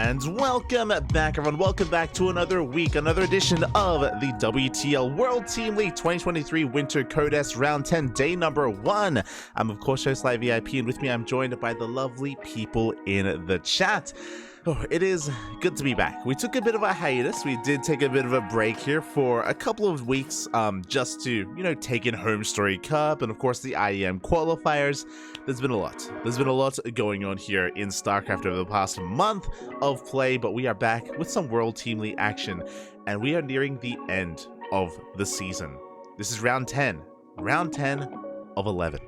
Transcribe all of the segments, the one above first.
And welcome back, everyone. Welcome back to another week, another edition of the WTL World Team League 2023 Winter Codes Round 10, day number 1. I'm, of course, host Live VIP, and with me, I'm joined by the lovely people in the chat. Oh, it is good to be back. We took a bit of a hiatus. We did take a bit of a break here for a couple of weeks, just to, take in Home Story Cup and, of course, the IEM qualifiers. There's been a lot. There's been a lot going on here in StarCraft over the past month of play, but we are back with some World Team League action, and we are nearing the end of the season. This is round 10 of 11.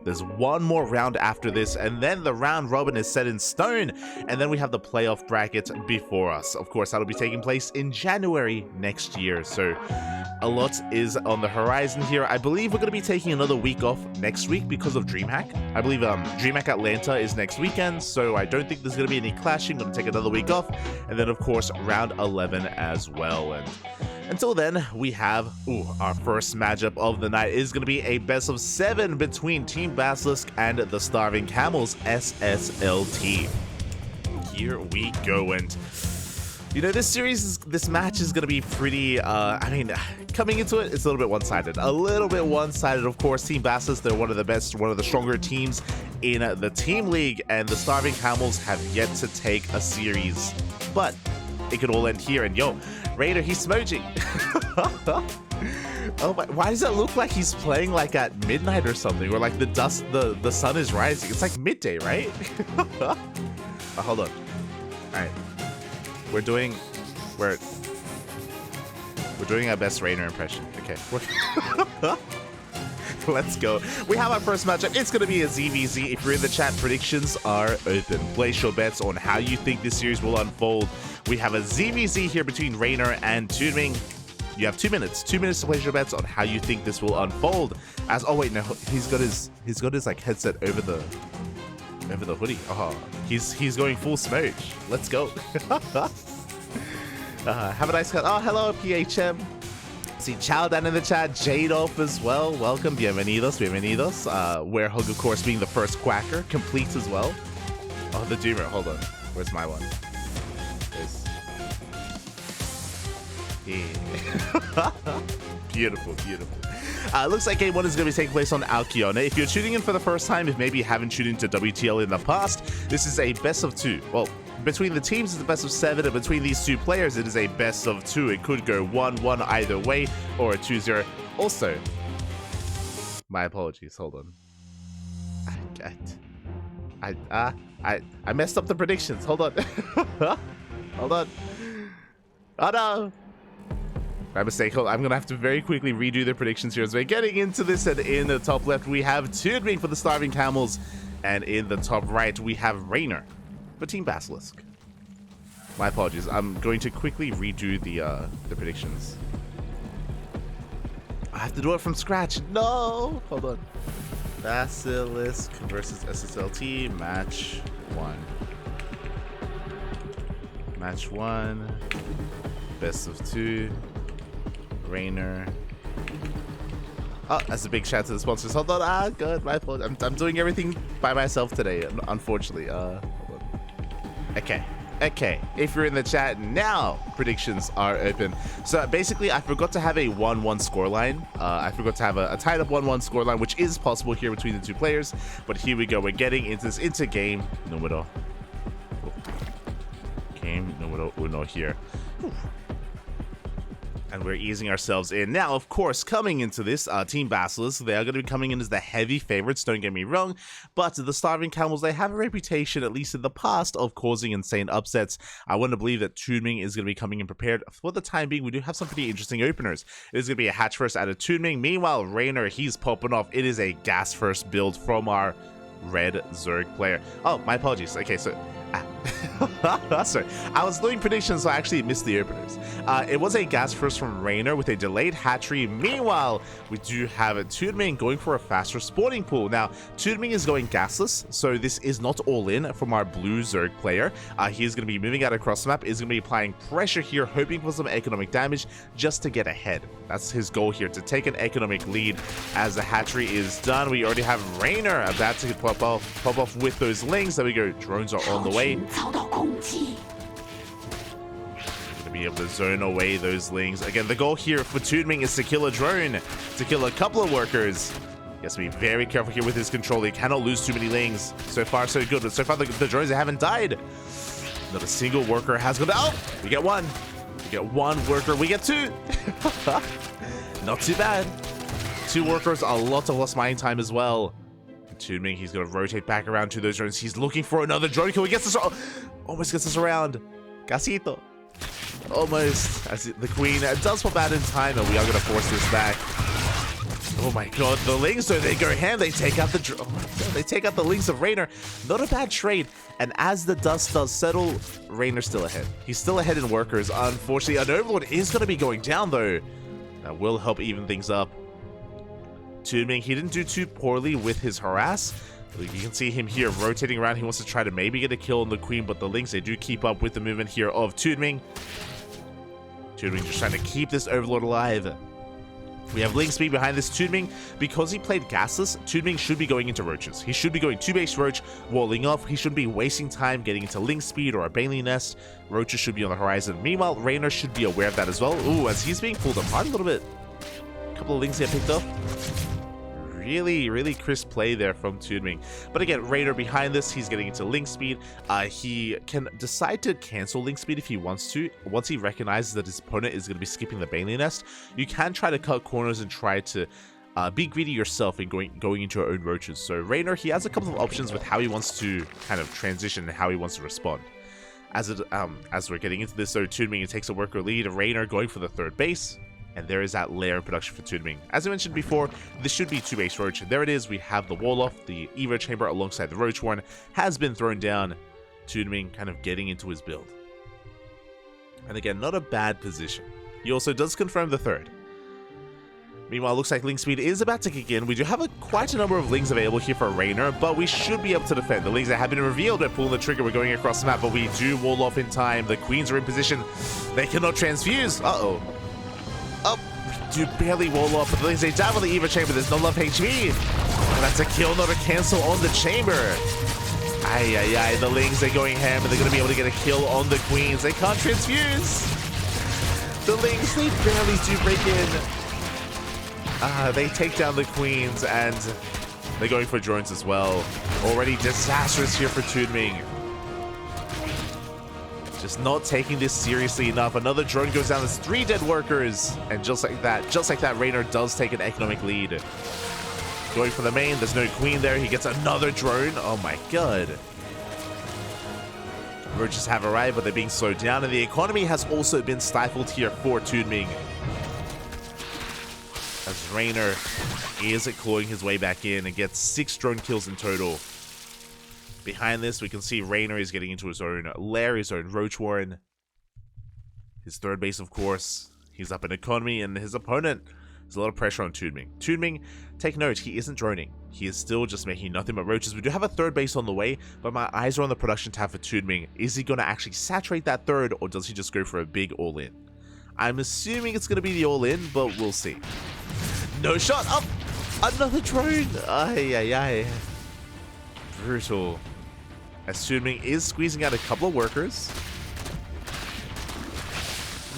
There's one more round after this, and then the round robin is set in stone, and then we have the playoff bracket before us. Of course, that'll be taking place in January next year, so a lot is on the horizon here. I believe we're going to be taking another week off next week because of DreamHack. I believe DreamHack Atlanta is next weekend, so I don't think there's going to be any clashing. I'm going to take another week off, and then, of course, round 11 as well. And until then, we have our first matchup of the night is going to be a best of 7 between Team BASILISK and the Starving Camels SSLT. Here we go, and this match is going to be pretty, coming into it, it's a little bit one-sided. Of course. Team BASILISK, they're one of the best, one of the stronger teams in the Team League, and the Starving Camels have yet to take a series. But it could all end here, and Reynor, he's smudging. Oh my, why does it look like he's playing like at midnight or something, or like the sun is rising? It's like midday, right? Oh, hold on. Alright. We're doing our best Reynor impression. Okay. Let's go. We have our first matchup. It's going to be a ZVZ. If you're in the chat, predictions are open. Place your bets on how you think this series will unfold. We have a ZVZ here between Reynor and TooDming. You have 2 minutes. 2 minutes to place your bets on how you think this will unfold. Oh wait, no, he's got his like headset over the hoodie. Oh, he's going full smooch. Let's go. Have a nice cut. Oh, hello PHM. See Chow down in the chat, Jade off as well. Welcome, bienvenidos. Werehog, of course, being the first quacker, complete as well. Oh, the Doomer, hold on. Where's my one? Yeah. Beautiful. Looks like game 1 is going to be taking place on Alkiona. If you're tuning in for the first time, if maybe you haven't tuned into WTL in the past, this is a best of 2. Well, between the teams, it's a best of 7, and between these 2 players, it is a best of 2. It could go 1-1 either way, or a 2-0. Also, my apologies. Hold on. I messed up the predictions. Hold on. Hold on. Oh no. My mistake. Hold on. I'm gonna have to very quickly redo the predictions here as we're getting into this. And in the top left, we have TooDming for the Starving Camels, and in the top right, we have Reynor for Team BASILISK. My apologies. I'm going to quickly redo the predictions. I have to do it from scratch. No! Hold on. BASILISK versus SSLT, match 1. Match 1. Best of 2. Reynor. Oh, that's a big shout out to the sponsors. Hold on. Good. My fault. I'm doing everything by myself today, unfortunately. Hold on. Okay. If you're in the chat now, predictions are open. So basically, I forgot to have a 1-1 scoreline. I forgot to have a tied up 1-1 scoreline, which is possible here between the 2 players. But here we go. We're getting into game numero. Game numero uno here. Whew. And we're easing ourselves in. Now, of course, coming into this, Team BASILISK, they are going to be coming in as the heavy favorites, don't get me wrong, but the Starving Camels, they have a reputation, at least in the past, of causing insane upsets. I want to believe that TooDming is going to be coming in prepared. For the time being, we do have some pretty interesting openers. It is going to be a hatch first out of TooDming. Meanwhile, Reynor, he's popping off. It is a gas first build from our red Zerg player. Oh, my apologies. Okay, so sorry, I was doing predictions, so I actually missed the openers. It was a gas first from Reynor with a delayed hatchery. Meanwhile, we do have a TooDming going for a faster spawning pool. Now, TooDming is going gasless, so this is not all in from our blue Zerg player. He is going to be moving out across the map, is going to be applying pressure here, hoping for some economic damage just to get ahead. That's his goal here, to take an economic lead. As the hatchery is done, we already have Reynor about to pop off with those lings. There we go, drones are on the way. be able to zone away those lings. Again, the goal here for TooDming is to kill a drone, to kill a couple of workers. He has to be very careful here with his control. He cannot lose too many lings. So far, so good. But so far, the drones haven't died. Not a single worker has gone. Oh, we get one. We get one worker. We get two. Not too bad. Two workers, a lot of lost mining time as well. TooDming, he's going to rotate back around to those drones. He's looking for another drone kill. He gets us. Almost gets us around. Casito. Almost. As the queen does pop out in time, and we are going to force this back. Oh my god, the lings, though, they go ham. They take out the... Oh my god, they take out the lings of Reynor. Not a bad trade. And as the dust does settle, Reynor's still ahead. He's still ahead in workers. Unfortunately, an Overlord is going to be going down, though. That will help even things up. TooDming, he didn't do too poorly with his harass. You can see him here rotating around. He wants to try to maybe get a kill on the queen, but the lings, they do keep up with the movement here of TooDming. TooDming just trying to keep this Overlord alive. We have Ling speed behind this. TooDming, because he played gasless, TooDming should be going into roaches. He should be going 2-base roach, walling off. He shouldn't be wasting time getting into Ling speed or a Bailey nest. Roaches should be on the horizon. Meanwhile, Reynor should be aware of that as well. Ooh, as he's being pulled apart a little bit. A couple of Lings get picked up. Really crisp play there from TooDming. But again, Reynor behind this, he's getting into Ling speed. He can decide to cancel Ling speed if he wants to. Once he recognizes that his opponent is going to be skipping the Bailey nest, you can try to cut corners and try to be greedy yourself in going into your own roaches. So Reynor, he has a couple of options with how he wants to kind of transition and how he wants to respond. As we're getting into this, though, TooDming, it takes a worker lead. Reynor going for the third base. And there is that layer of production for TooDming. As I mentioned before, this should be 2-base roach. There it is. We have the wall off. The Evo chamber alongside the roach one has been thrown down. TooDming kind of getting into his build. And again, not a bad position. He also does confirm the third. Meanwhile, it looks like Ling speed is about to kick in. We do have quite a number of Lings available here for Reynor, but we should be able to defend. The Lings that have been revealed, we're pulling the trigger, we're going across the map, but we do wall off in time. The queens are in position. They cannot transfuse. Uh-oh. Oh, do barely wall off, but the Lings, they dive on the Evo chamber. There's no love HP. And that's a kill, not a cancel on the chamber. Aye. The Lings, they're going ham, and they're going to be able to get a kill on the queens. They can't transfuse. The Lings, they barely do break in. They take down the queens, and they're going for drones as well. Already disastrous here for TooDming. Just not taking this seriously enough. Another drone goes down. There's 3 dead workers. And just like that, Reynor does take an economic lead. Going for the main. There's no queen there. He gets another drone. Oh my god. Roaches have arrived, but they're being slowed down. And the economy has also been stifled here for TooDming. As Reynor is clawing his way back in and gets 6 drone kills in total. Behind this, we can see Reynor is getting into his own lair, his own roach warren. His third base, of course. He's up in economy, and his opponent, there's a lot of pressure on TooDming. TooDming, take note, he isn't droning. He is still just making nothing but roaches. We do have a third base on the way, but my eyes are on the production tab for TooDming. Is he going to actually saturate that third, or does he just go for a big all-in? I'm assuming it's going to be the all-in, but we'll see. No shot! Up! Another drone! Aye. Brutal. As TooDming is squeezing out a couple of workers.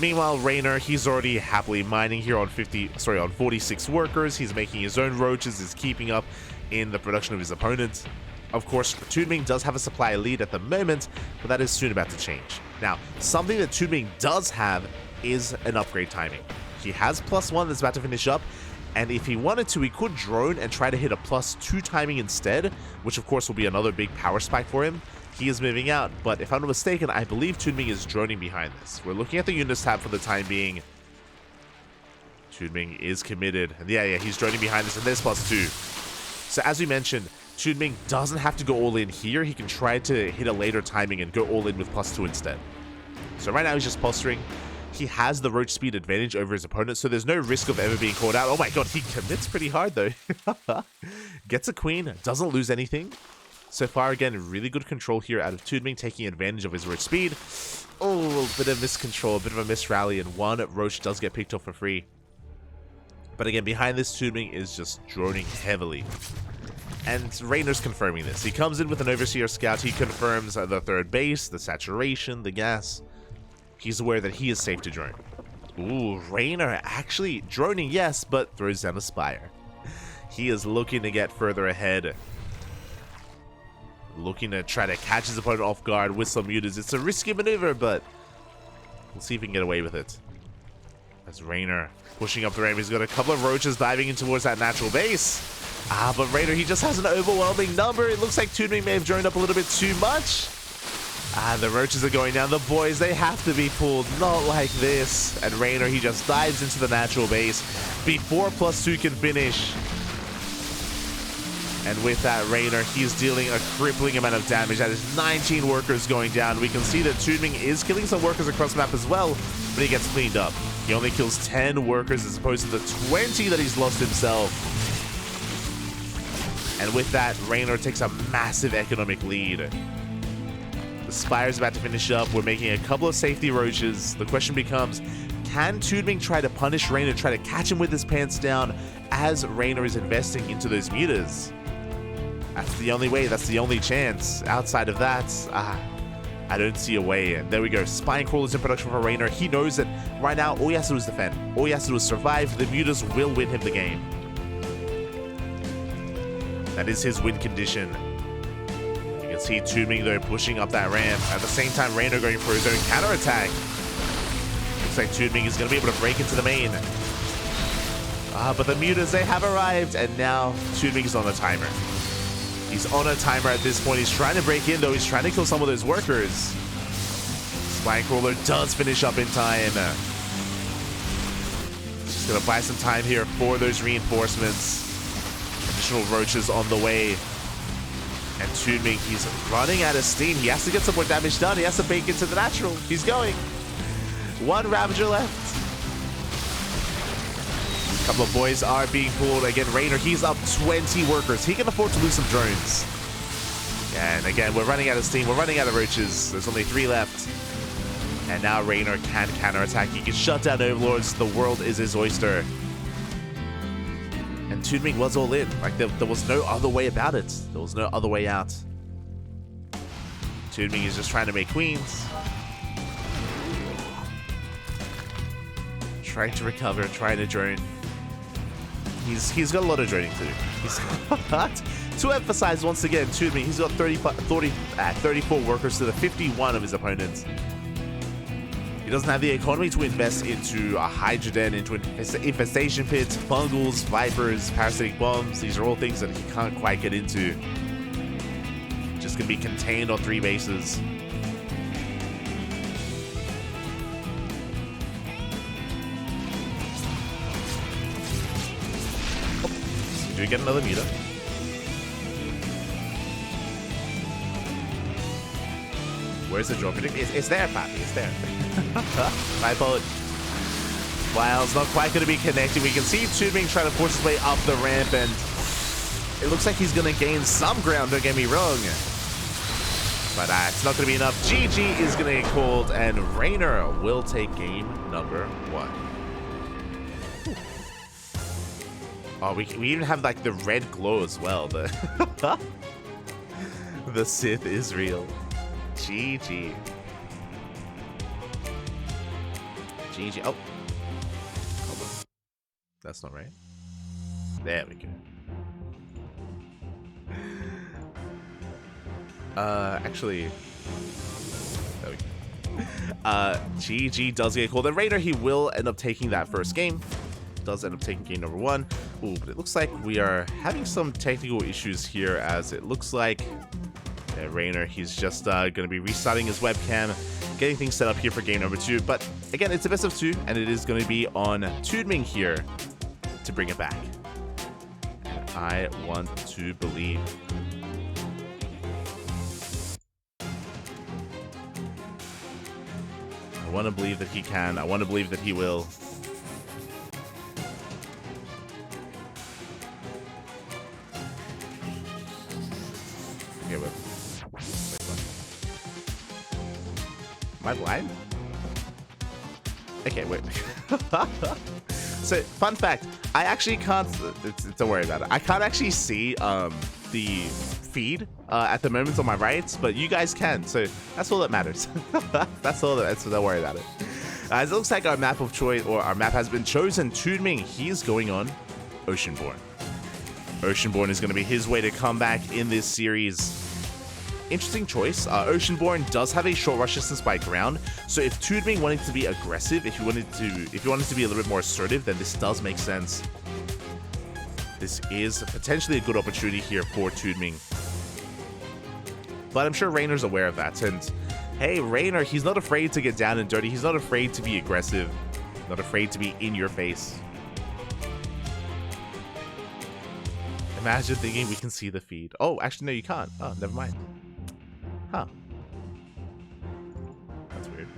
Meanwhile, Reynor, he's already happily mining here on 46 workers. He's making his own roaches, is keeping up in the production of his opponent. Of course, TooDming does have a supply lead at the moment, but that is soon about to change. Now, something that TooDming does have is an upgrade timing. He has +1 that's about to finish up, and if he wanted to, he could drone and try to hit a +2 timing instead, which of course will be another big power spike for him. He is moving out, but if I'm not mistaken, I believe TooDming is droning behind this. We're looking at the units tab for the time being. TooDming is committed. And yeah, he's droning behind this, and there's +2. So as we mentioned, TooDming doesn't have to go all in here. He can try to hit a later timing and go all in with +2 instead. So right now he's just posturing. He has the roach speed advantage over his opponent, so there's no risk of ever being caught out. Oh my god, he commits pretty hard though. Gets a queen, doesn't lose anything. So far, again, really good control here out of TooDming, taking advantage of his roach speed. Oh, a bit of miscontrol, a bit of a misrally, and one roach does get picked up for free. But again, behind this, TooDming is just droning heavily. And Reynor's confirming this. He comes in with an Overseer Scout, he confirms the third base, the saturation, the gas. He's aware that he is safe to drone. Ooh, Reynor actually droning, yes, but throws down a Spire. He is looking to get further ahead. Looking to try to catch his opponent off guard with some mutas. It's a risky maneuver, but we'll see if we can get away with it. As Reynor pushing up the ramp, he's got a couple of roaches diving in towards that natural base. But Reynor, he just has an overwhelming number. It looks like TooDming may have droned up a little bit too much. The roaches are going down. The boys, they have to be pulled. Not like this. And Reynor, he just dives into the natural base before +2 can finish. And with that, Reynor, he's dealing a crippling amount of damage. That is 19 workers going down. We can see that TooDming is killing some workers across the map as well, but he gets cleaned up. He only kills 10 workers as opposed to the 20 that he's lost himself. And with that, Reynor takes a massive economic lead. The Spire's about to finish up. We're making a couple of safety roaches. The question becomes, can TooDming try to punish Reynor, try to catch him with his pants down as Reynor is investing into those mutas? That's the only way. That's the only chance. Outside of that, I don't see a way. And there we go. Spine Crawler's in production for Reynor. He knows that right now all he has to do is defend. All he has to do is survive. The mutas will win him the game. That is his win condition. You can see TooDming, though, pushing up that ramp. At the same time, Reynor going for his own counterattack. Looks like TooDming is going to be able to break into the main. But the mutas, they have arrived. And now TooDming is on a timer. He's on a timer at this point. He's trying to break in, though. He's trying to kill some of those workers. Spine Crawler does finish up in time. Just going to buy some time here for those reinforcements. Additional roaches on the way. And TooDming, he's running out of steam. He has to get some more damage done. He has to bake into the natural. He's going. One Ravager left. A couple of boys are being pulled. Again, Reynor, he's up 20 workers. He can afford to lose some drones. And again, we're running out of steam. We're running out of roaches. There's only 3 left. And now Reynor can counterattack. He can shut down Overlords. The world is his oyster. And TooDming was all in. Like, there was no other way about it. There was no other way out. TooDming is just trying to make queens. Trying to recover, trying to drone. He's got a lot of droning to do. He's got, to emphasize once again, TooDming, he's got 34 workers to the 51 of his opponents. He doesn't have the economy to invest into a Hydroden, into infestation pits, fungals, vipers, parasitic bombs. These are all things that he can't quite get into. Just gonna be contained on 3 bases. Do we get another muta? Where's the drop? It's there, Pappy. It's there. My apologies. Wow, it's not quite going to be connecting. We can see TooDming trying to force his way up the ramp, and it looks like he's going to gain some ground, don't get me wrong. But it's not going to be enough. GG is going to get called, and Reynor will take game number 1. Oh, we even have like the red glow as well. The Sith is real. GG. GG. Oh. Hold on. That's not right. There we go. Actually. There we go. GG does get called. And Reynor, he will end up taking that first game. Does end up taking game number 1. Ooh, but it looks like we are having some technical issues here, as it looks like Reynor, he's just going to be restarting his webcam, getting things set up here for game number 2. But again, it's a best of 2, and it is going to be on TooDming here to bring it back. And I want to believe. I want to believe that he can. I want to believe that he will. Okay, wait, am I blind? Okay, wait. So, fun fact, I actually can't, don't worry about it. I can't actually see the feed at the moment on my right, but you guys can, so that's all that matters. That's all that, so don't worry about it. It looks like our map of choice, or our map has been chosen. TooDming, he is going on Oceanborn. Oceanborn is going to be his way to come back in this series. Interesting choice. Oceanborn does have a short rush distance by ground, so if TooDming wanted to be aggressive, if you wanted to be a little bit more assertive, then this does make sense. This is potentially a good opportunity here for TooDming. But I'm sure Reynor's aware of that, and hey, Reynor, he's not afraid to get down and dirty. He's not afraid to be aggressive, not afraid to be in your face. Imagine thinking we can see the feed. Oh, actually, no, you can't. Oh, never mind. Huh. That's weird.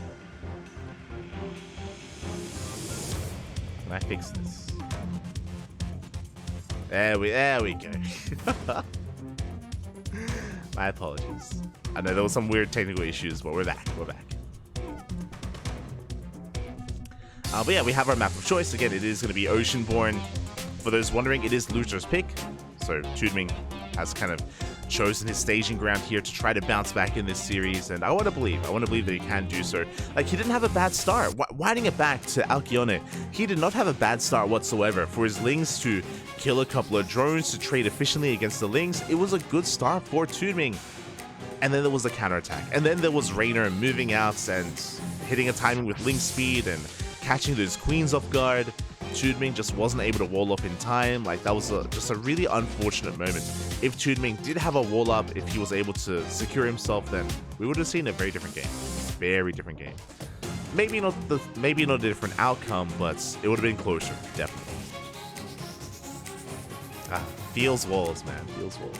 Can I fix this? There we go. My apologies. I know there was some weird technical issues, but we're back. We're back. But yeah, we have our map of choice. Again, it is going to be Oceanborn. For those wondering, it is loser's pick. So TooDming has kind of chosen his staging ground here to try to bounce back in this series, and I want to believe that he can do so. Like, he didn't have a bad start. Winding it back to Alcyone, he did not have a bad start whatsoever. For his Lings to kill a couple of drones, to trade efficiently against the Lings, it was a good start for TooDming. And then there was a counterattack, and then there was Reynor moving out and hitting a timing with Ling speed and catching those queens off guard. TooDming just wasn't able to wall up in time. Like, that was just a really unfortunate moment. If TooDming did have a wall up, if he was able to secure himself, then we would have seen a very different game. Very different game. Maybe not a different outcome, but it would have been closer, definitely. Feels walls, man. Feels walls.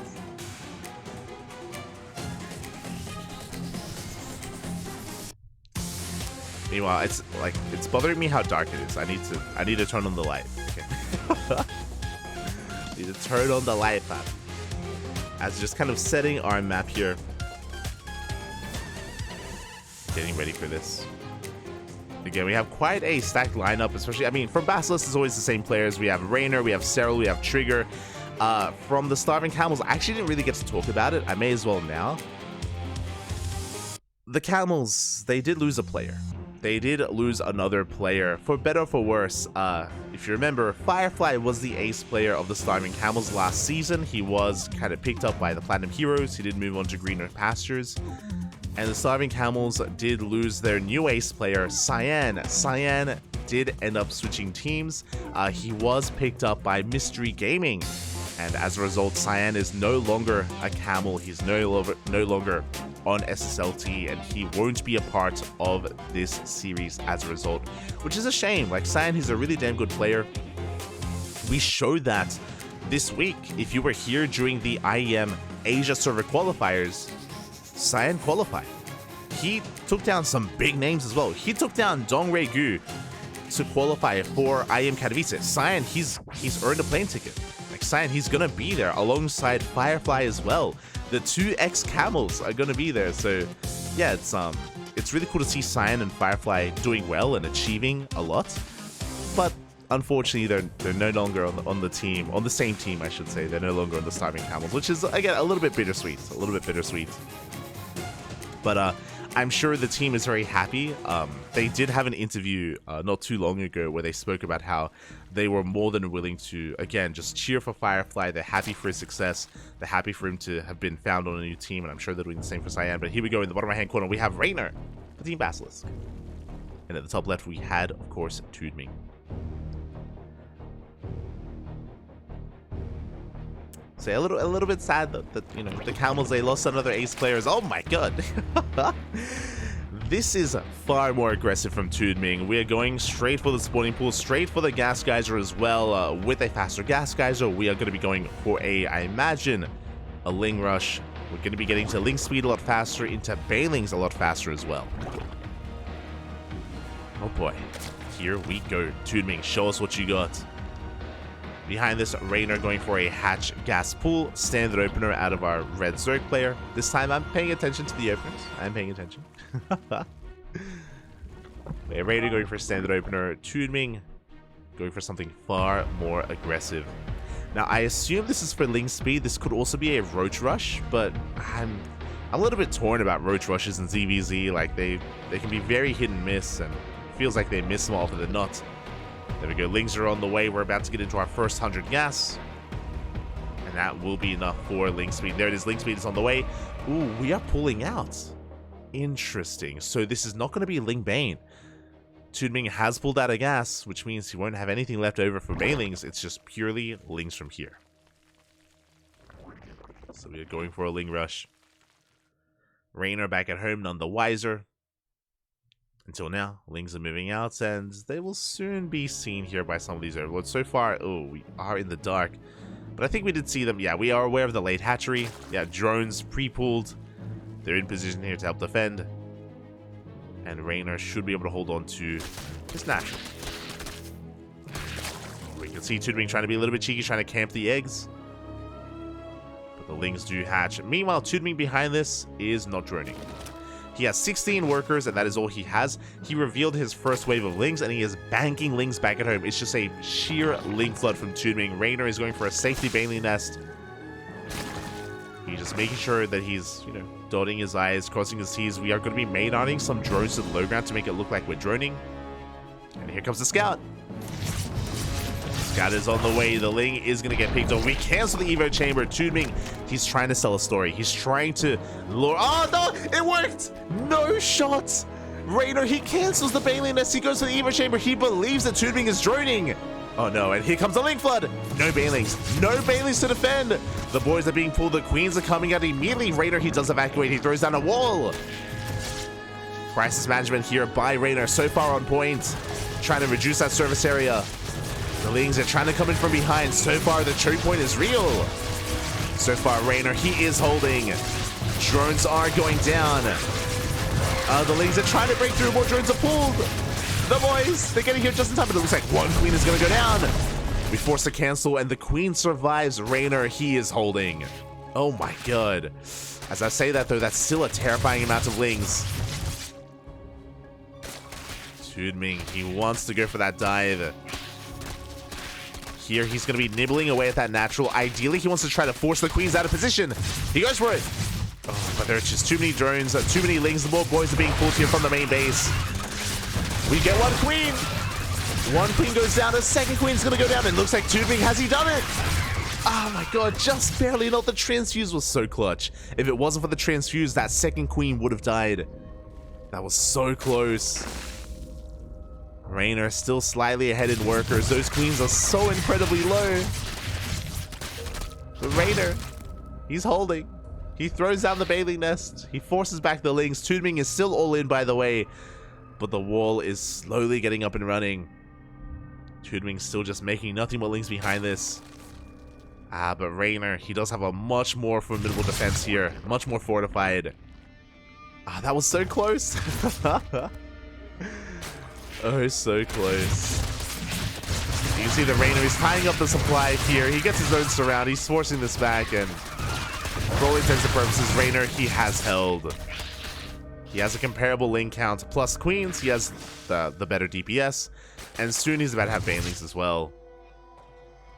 Meanwhile, it's bothering me how dark it is. I need to turn on the light. Okay. Need to turn on the light, man. As just kind of setting our map here. Getting ready for this. Again, we have quite a stacked lineup, especially, I mean, from BASILISK, it's always the same players. We have Reynor, we have Serral, we have Trigger. From the Starving Camels, I actually didn't really get to talk about it. I may as well now. The Camels, they did lose a player. They did lose another player, for better or for worse. If you remember, Firefly was the ace player of the Starving Camels last season. He was kind of picked up by the Platinum Heroes. He did move on to greener pastures. And the Starving Camels did lose their new ace player, Cyan. Cyan did end up switching teams. He was picked up by Mystery Gaming. And as a result, Cyan is no longer a Camel. He's no longer on SSLT, and he won't be a part of this series as a result, which is a shame. Like, Cyan, he's a really damn good player. We showed that this week. If you were here during the IEM Asia server qualifiers, Cyan qualified. He took down some big names as well. He took down Dongray Gu to qualify for IEM Katowice. Cyan, he's earned a plane ticket. Like, Cyan, he's gonna be there alongside Firefly as well. The two ex-Camels are gonna be there, so yeah, it's really cool to see Cyan and Firefly doing well and achieving a lot. But unfortunately, they're no longer on the team, on the same team, I should say. They're no longer on the Starving Camels, which is, again, a little bit bittersweet. But I'm sure the team is very happy. They did have an interview not too long ago where they spoke about how they were more than willing to, again, just cheer for Firefly. They're happy for his success. They're happy for him to have been found on a new team, and I'm sure they're doing the same for Cyan. But here we go, in the bottom right-hand corner, we have Reynor for Team BASILISK. And at the top left, we had, of course, TooDming. So a little bit sad that you know, the Camels, they lost another ace players. Oh my god. This is far more aggressive from TooDming. We are going straight for the spawning pool, straight for the gas geyser as well. With a faster gas geyser, we are going to be going for I imagine, a Ling rush. We're going to be getting to Ling speed a lot faster, into Bailings a lot faster as well. Oh boy. Here we go. TooDming, show us what you got. Behind this, Reynor going for a hatch gas pool, standard opener out of our red Zerg player. This time I'm paying attention to the openers. I'm paying attention. Reynor going for standard opener. TooDming going for something far more aggressive. Now, I assume this is for Ling speed. This could also be a Roach Rush, but I'm a little bit torn about Roach Rushes in ZVZ. Like, they can be very hit and miss, and it feels like they miss more often than not. There we go. Lings are on the way. We're about to get into our first 100 gas. And that will be enough for Ling speed. There it is. Ling speed is on the way. Ooh, we are pulling out. Interesting. So this is not going to be Ling Bane. TooDming has pulled out a gas, which means he won't have anything left over for Banelings. It's just purely Lings from here. So we are going for a Ling rush. Reynor back at home, none the wiser. Until now, Lings are moving out, and they will soon be seen here by some of these overlords. So far, oh, we are in the dark. But I think we did see them. Yeah, we are aware of the late hatchery. Yeah, drones pre-pulled. They're in position here to help defend. And Reynor should be able to hold on to his natural. We can see TooDming trying to be a little bit cheeky, trying to camp the eggs. But the Lings do hatch. Meanwhile, TooDming behind this is not droning. He has 16 workers, and that is all he has. He revealed his first wave of Lings, and he is banking Lings back at home. It's just a sheer Ling flood from TooDming. Reynor is going for a safety Baneling nest. He's just making sure that he's, you know, dotting his I's, crossing his T's. We are going to be main-arting some drones to the low ground to make it look like we're droning. And here comes the Scout. Scout is on the way. The Ling is going to get picked on. We cancel the Evo Chamber. TooDming, he's trying to sell a story. He's trying to lure... Oh, no! It worked! No shots! Reynor, he cancels the Baneling nest. He goes to the Evo Chamber. He believes that TooDming is droning. Oh no, and here comes the Ling Flood! No Banelings! No Banelings to defend! The boys are being pulled, the queens are coming out immediately. Reynor, he does evacuate, he throws down a wall! Crisis management here by Reynor, so far on point. Trying to reduce that service area. The Lings are trying to come in from behind. So far, the choke point is real. So far, Reynor, he is holding. Drones are going down. The Lings are trying to break through, more drones are pulled! The boys, they're getting here just in time, but it looks like one queen is going to go down. We force a cancel, and the queen survives. Reynor, he is holding. Oh my god. As I say that, though, that's still a terrifying amount of Lings. TooDming, he wants to go for that dive. Here, he's going to be nibbling away at that natural. Ideally, he wants to try to force the queens out of position. He goes for it. Oh, but there's just too many drones, too many Lings. The more boys are being pulled here from the main base. We get one queen. One queen goes down. A second queen's going to go down. It looks like TooDming, has he done it? Oh my god, just barely not. The transfuse was so clutch. If it wasn't for the transfuse, that second queen would have died. That was so close. Reynor still slightly ahead in workers. Those queens are so incredibly low. But Reynor, he's holding. He throws down the Baneling nest. He forces back the Lings. TooDming is still all in, by the way. But the wall is slowly getting up and running. TooDming still just making nothing but Lings behind this. But Reynor, he does have a much more formidable defense here. Much more fortified. That was so close. Oh, so close. You can see that Reynor is tying up the supply here. He gets his own surround. He's forcing this back, and for all intents and purposes, Reynor, he has held. He has a comparable Ling count plus queens. He has the better DPS, and soon he's about to have Banelings as well.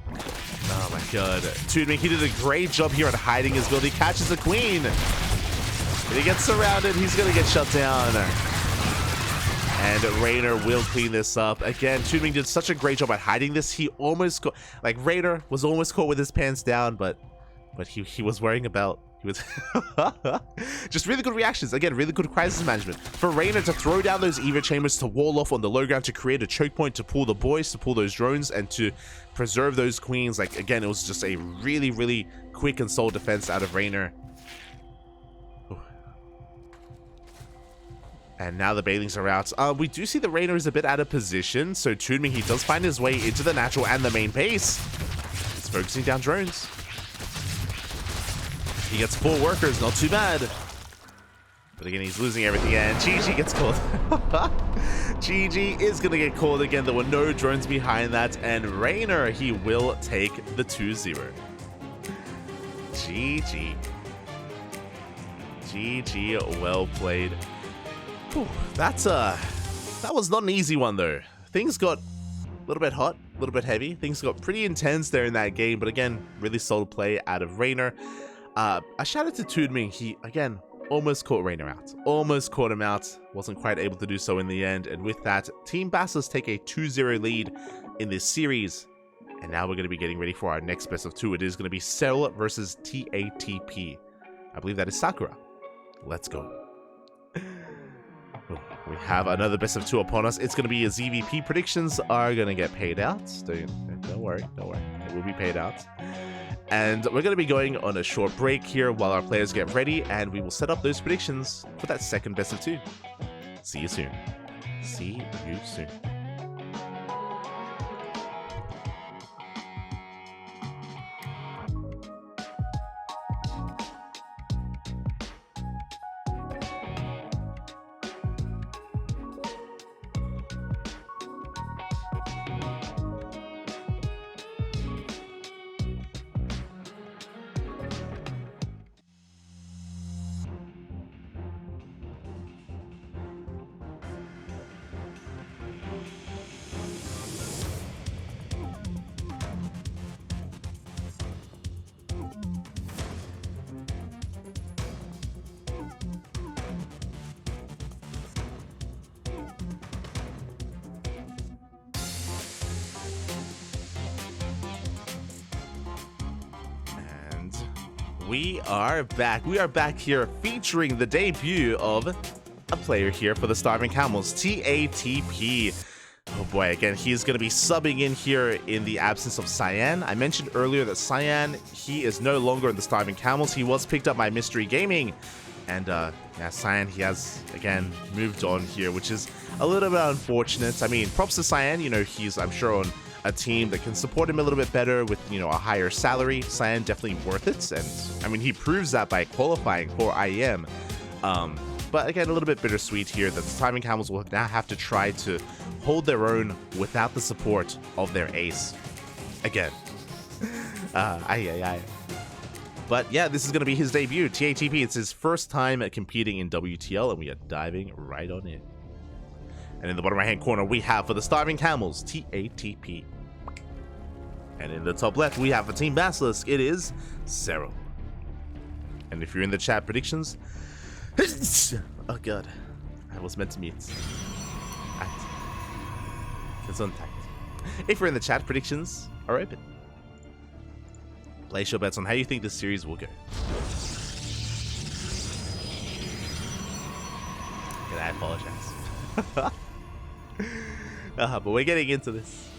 Oh my god. TooDming, he did a great job here at hiding his build. He catches a queen. When he gets surrounded, he's going to get shut down. And Reynor will clean this up. Again, TooDming did such a great job at hiding this. He almost, like, Reynor was almost caught with his pants down, but he was wearing a belt. He was just really good reactions. Again, really good crisis management. For Reynor to throw down those Evo chambers, to wall off on the low ground, to create a choke point, to pull the boys, to pull those drones, and to preserve those queens. Like, again, it was just a really, really quick and solid defense out of Reynor. And now the Banelings are out. We do see the Reynor is a bit out of position, so TooDming, he does find his way into the natural and the main base. He's focusing down drones. He gets 4 workers, not too bad. But again, he's losing everything, and GG gets caught. GG is going to get caught again. There were no drones behind that, and Reynor, he will take the 2-0. GG. GG, well played. Whew, that was not an easy one, though. Things got A little bit hot, a little bit heavy. Things got pretty intense there in that game, but again, really solid play out of Reynor. A shout out to TooDming. He, again, almost caught Reynor out. Almost caught him out. Wasn't quite able to do so in the end. And with that, Team BASILISK take a 2-0 lead in this series. And now we're going to be getting ready for our next best of 2. It is going to be Serral versus TATP. I believe that is Sakura. Let's go. We have another best of 2 upon us. It's going to be a ZVP. Predictions are going to get paid out. Don't worry. It will be paid out. And we're going to be going on a short break here while our players get ready, and we will set up those predictions for that second best of 2. See you soon. See you soon. We are back. We are back here featuring the debut of a player here for the Starving Camels, TATP. Oh boy, again, he's going to be subbing in here in the absence of Cyan. I mentioned earlier that Cyan, he is no longer in the Starving Camels. He was picked up by Mystery Gaming. And yeah, Cyan, he has, again, moved on here, which is a little bit unfortunate. I mean, props to Cyan. You know, he's, I'm sure, on a team that can support him a little bit better with, you know, a higher salary. Cyan definitely worth it, and I mean, he proves that by qualifying for IEM. But again, a little bit bittersweet here that the Starving Camels will now have to try to hold their own without the support of their ace. Again. But yeah, this is going to be his debut. TATP, it's his first time competing in WTL, and we are diving right on in. And in the bottom right hand corner, we have for the Starving Camels, TATP. And in the top left, we have for Team BASILISK, it is Serral. And if you're in the chat predictions, oh god, I was meant to mute. Gesundheit. If you're in the chat, predictions are open. Place your bets on how you think this series will go. And I apologize. But we're getting into this.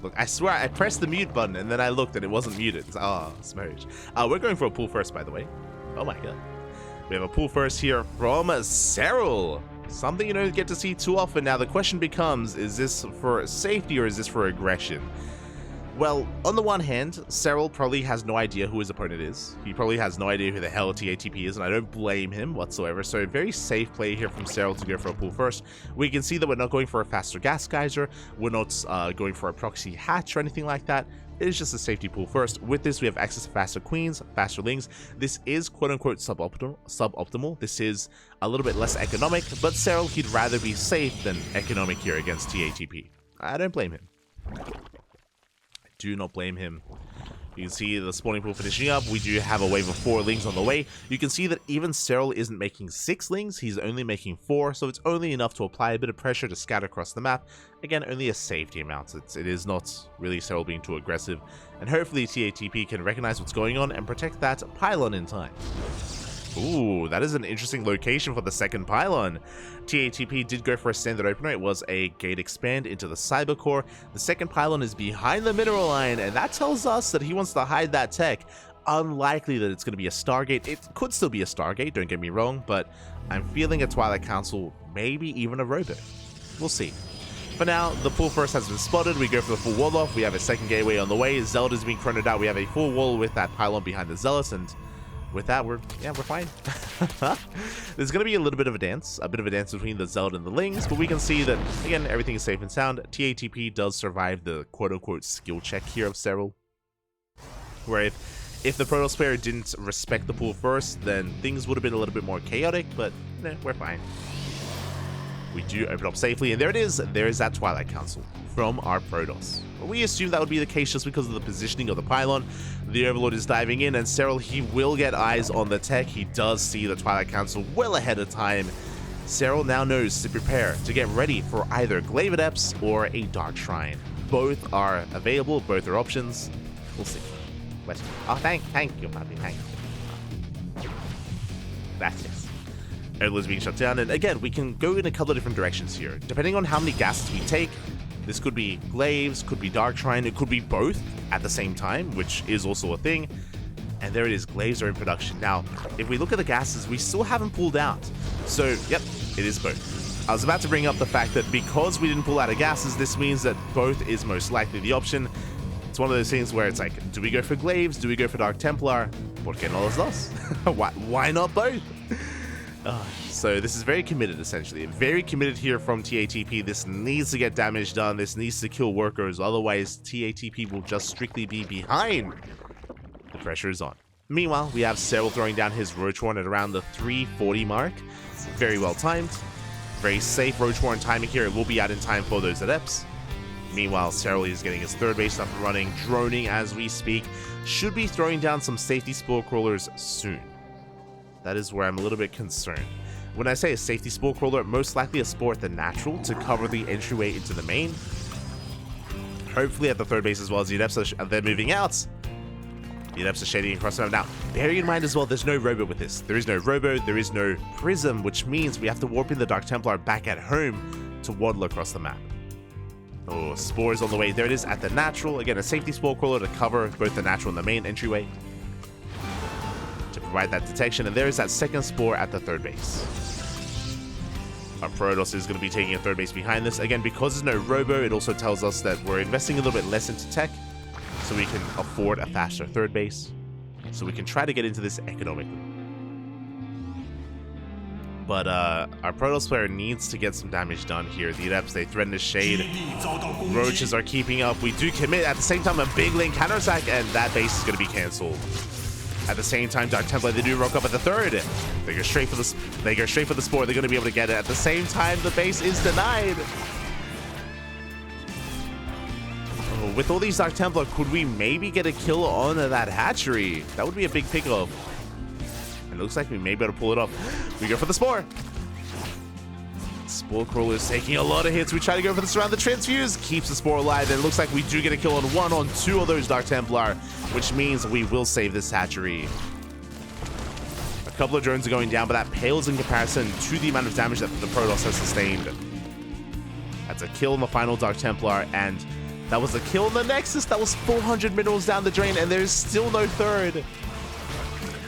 Look, I swear I pressed the mute button and then I looked and it wasn't muted. Oh, smooch. We're going for a pull first, by the way. Oh my god. We have a pull first here from Serral. Something you don't get to see too often. Now the question becomes, is this for safety or is this for aggression? Well, on the one hand, Serral probably has no idea who his opponent is. He probably has no idea who the hell TATP is, and I don't blame him whatsoever. So very safe play here from Serral to go for a pull first. We can see that we're not going for a faster gas geyser. We're not going for a proxy hatch or anything like that. It is just a safety pull first. With this, we have access to faster queens, faster lings. This is quote-unquote suboptimal. This is a little bit less economic, but Serral, he'd rather be safe than economic here against TATP. I don't blame him. Do not blame him. You can see the spawning pool finishing up. We do have a wave of 4 lings on the way. You can see that even Serral isn't making 6 lings. He's only making 4, so it's only enough to apply a bit of pressure to scatter across the map. Again, only a safety amount. It is not really Serral being too aggressive. And hopefully TATP can recognize what's going on and protect that pylon in time. Ooh, that is an interesting location for the second pylon. TATP did go for a standard opener. It was a gate expand into the cyber core. The second pylon is behind the mineral line, and that tells us that he wants to hide that tech. Unlikely that it's going to be a Stargate. It could still be a Stargate, don't get me wrong, but I'm feeling a Twilight Council, maybe even a Robo. We'll see. For now, the pull first has been spotted. We go for the full wall off. We have a second gateway on the way. Zelda's being fronted out. We have a full wall with that pylon behind the Zealous, and with that, we're fine. There's going to be a little bit of a dance between the Zelda and the Lings, but we can see that, again, everything is safe and sound. TATP does survive the quote-unquote skill check here of Serral, where if the Protoss player didn't respect the pool first, then things would have been a little bit more chaotic, but we're fine. We do open up safely, and there it is. There is that Twilight Council from our Protoss. We assume that would be the case just because of the positioning of the pylon. The Overlord is diving in, and Serral, he will get eyes on the tech. He does see the Twilight Council well ahead of time. Serral now knows to prepare to get ready for either Glaive Adepts or a Dark Shrine. Both are available, both are options. We'll see. Let's go. Oh, thank you, Bobby, thank you. That's it. Overlord's being shut down, and again, we can go in a couple of different directions here. Depending on how many gases we take, this could be Glaives, could be Dark Shrine, it could be both at the same time, which is also a thing. And there it is, Glaives are in production. Now, if we look at the gases, we still haven't pulled out. So, yep, it is both. I was about to bring up the fact that because we didn't pull out of gases, this means that both is most likely the option. It's one of those things where it's like, do we go for Glaives? Do we go for Dark Templar? ¿Por qué no los dos? Why not both? So this is very committed, essentially. Very committed here from TATP. This needs to get damage done. This needs to kill workers. Otherwise, TATP will just strictly be behind. The pressure is on. Meanwhile, we have Serral throwing down his Roach Warren at around the 340 mark. Very well timed. Very safe Roach Warren timing here. It will be out in time for those Adepts. Meanwhile, Serral is getting his third base up and running, droning as we speak. Should be throwing down some safety spore crawlers soon. That is where I'm a little bit concerned. When I say a safety spore crawler, most likely a spore at the natural to cover the entryway into the main. Hopefully at the third base as well as the Adepts are then moving out. The Adepts are shading across the map. Now, bearing in mind as well, there's no Robo with this. There is no Robo, there is no Prism, which means we have to warp in the Dark Templar back at home to waddle across the map. Oh, Spores on the way. There it is at the natural. Again, a safety spore crawler to cover both the natural and the main entryway, to provide that detection, and there is that second spore at the third base. Our Protoss is going to be taking a third base behind this. Again, because there's no Robo, it also tells us that we're investing a little bit less into tech, so we can afford a faster third base, so we can try to get into this economically. But our Protoss player needs to get some damage done here. The Adepts, they threaten to shade. Roaches are keeping up. We do commit. At the same time, a big lane counterattack, and that base is going to be cancelled. At the same time, Dark Templar, they do rock up at the third. They go straight for the spore. They're going to be able to get it. At the same time, the base is denied. Oh, with all these Dark Templar, could we maybe get a kill on that hatchery? That would be a big pickup. And it looks like we may be able to pull it off. We go for the spore. Spore Crawler is taking a lot of hits. We try to go for the Surround. The Transfuse keeps the spore alive, and it looks like we do get a kill on one on two of those Dark Templar, which means we will save this hatchery. A couple of drones are going down, but that pales in comparison to the amount of damage that the Protoss has sustained. That's a kill in the final Dark Templar, and that was a kill in the Nexus. That was 400 minerals down the drain, and there's still no third.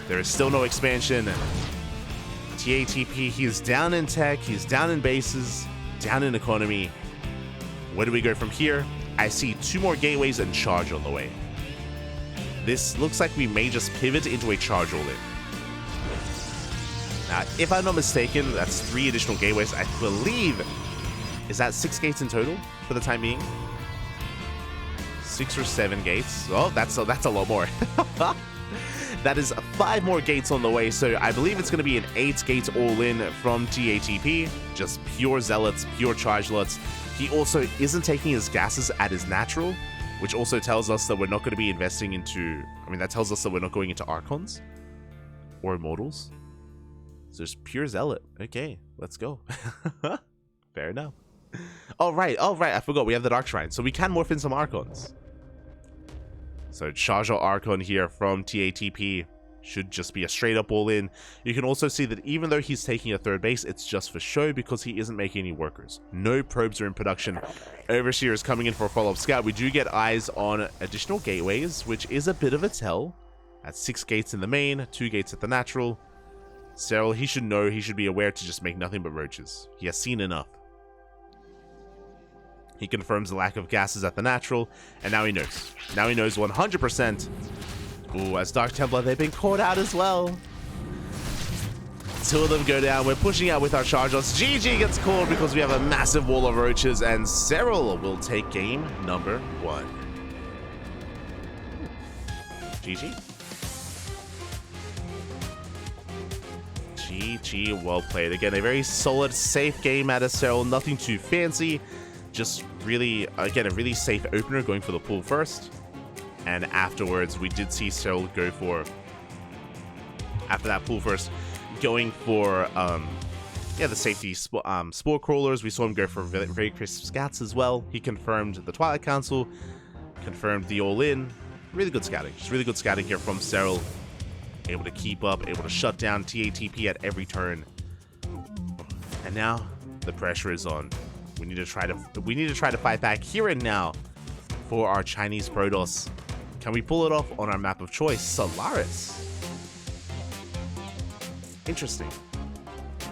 There is still no expansion. TATP, he's down in tech, he's down in bases, down in economy. Where do we go from here? I see two more gateways and charge on the way. This looks like we may just pivot into a charge all-in. Now, if I'm not mistaken, that's 3 additional gateways. I believe, is that 6 gates in total for the time being? 6 or 7 gates. Oh, that's a lot more. That is 5 more gates on the way, so I believe it's going to be an 8 gates all-in from TATP. Just pure Zealots, pure Charge Lots. He also isn't taking his gases at his natural, which also tells us that we're not going to be investing into... I mean, that tells us that we're not going into Archons or Immortals. So it's pure Zealot. Okay, let's go. Fair enough. All right, I forgot we have the Dark Shrine, so we can morph in some Archons. So Charge Archon here from TATP should just be a straight up all-in. You can also see that even though he's taking a third base, it's just for show because he isn't making any workers. No probes are in production. Overseer is coming in for a follow-up scout. We do get eyes on additional gateways, which is a bit of a tell. At 6 gates in the main, 2 gates at the natural. Serral, he should know, he should be aware to just make nothing but roaches. He has seen enough. He confirms the lack of gases at the natural, and now he knows. Now he knows 100%. Ooh, as Dark Templar, they've been caught out as well. 2 of them go down. We're pushing out with our charge-ons. GG gets called because we have a massive wall of roaches, and Serral will take game number 1. GG. GG, well played. Again, a very solid, safe game out of Serral. Nothing too fancy. Just really, again, a really safe opener going for the pool first. And afterwards, we did see Serral go for, after that pool first, going for, yeah, the safety spore crawlers. We saw him go for very crisp scats as well. He confirmed the Twilight Council, confirmed the all-in. Really good scouting. Just really good scouting here from Serral. Able to keep up, able to shut down TATP at every turn. And now the pressure is on. We need to try to fight back here and now for our Chinese Protoss. Can we pull it off on our map of choice, Solaris? Interesting.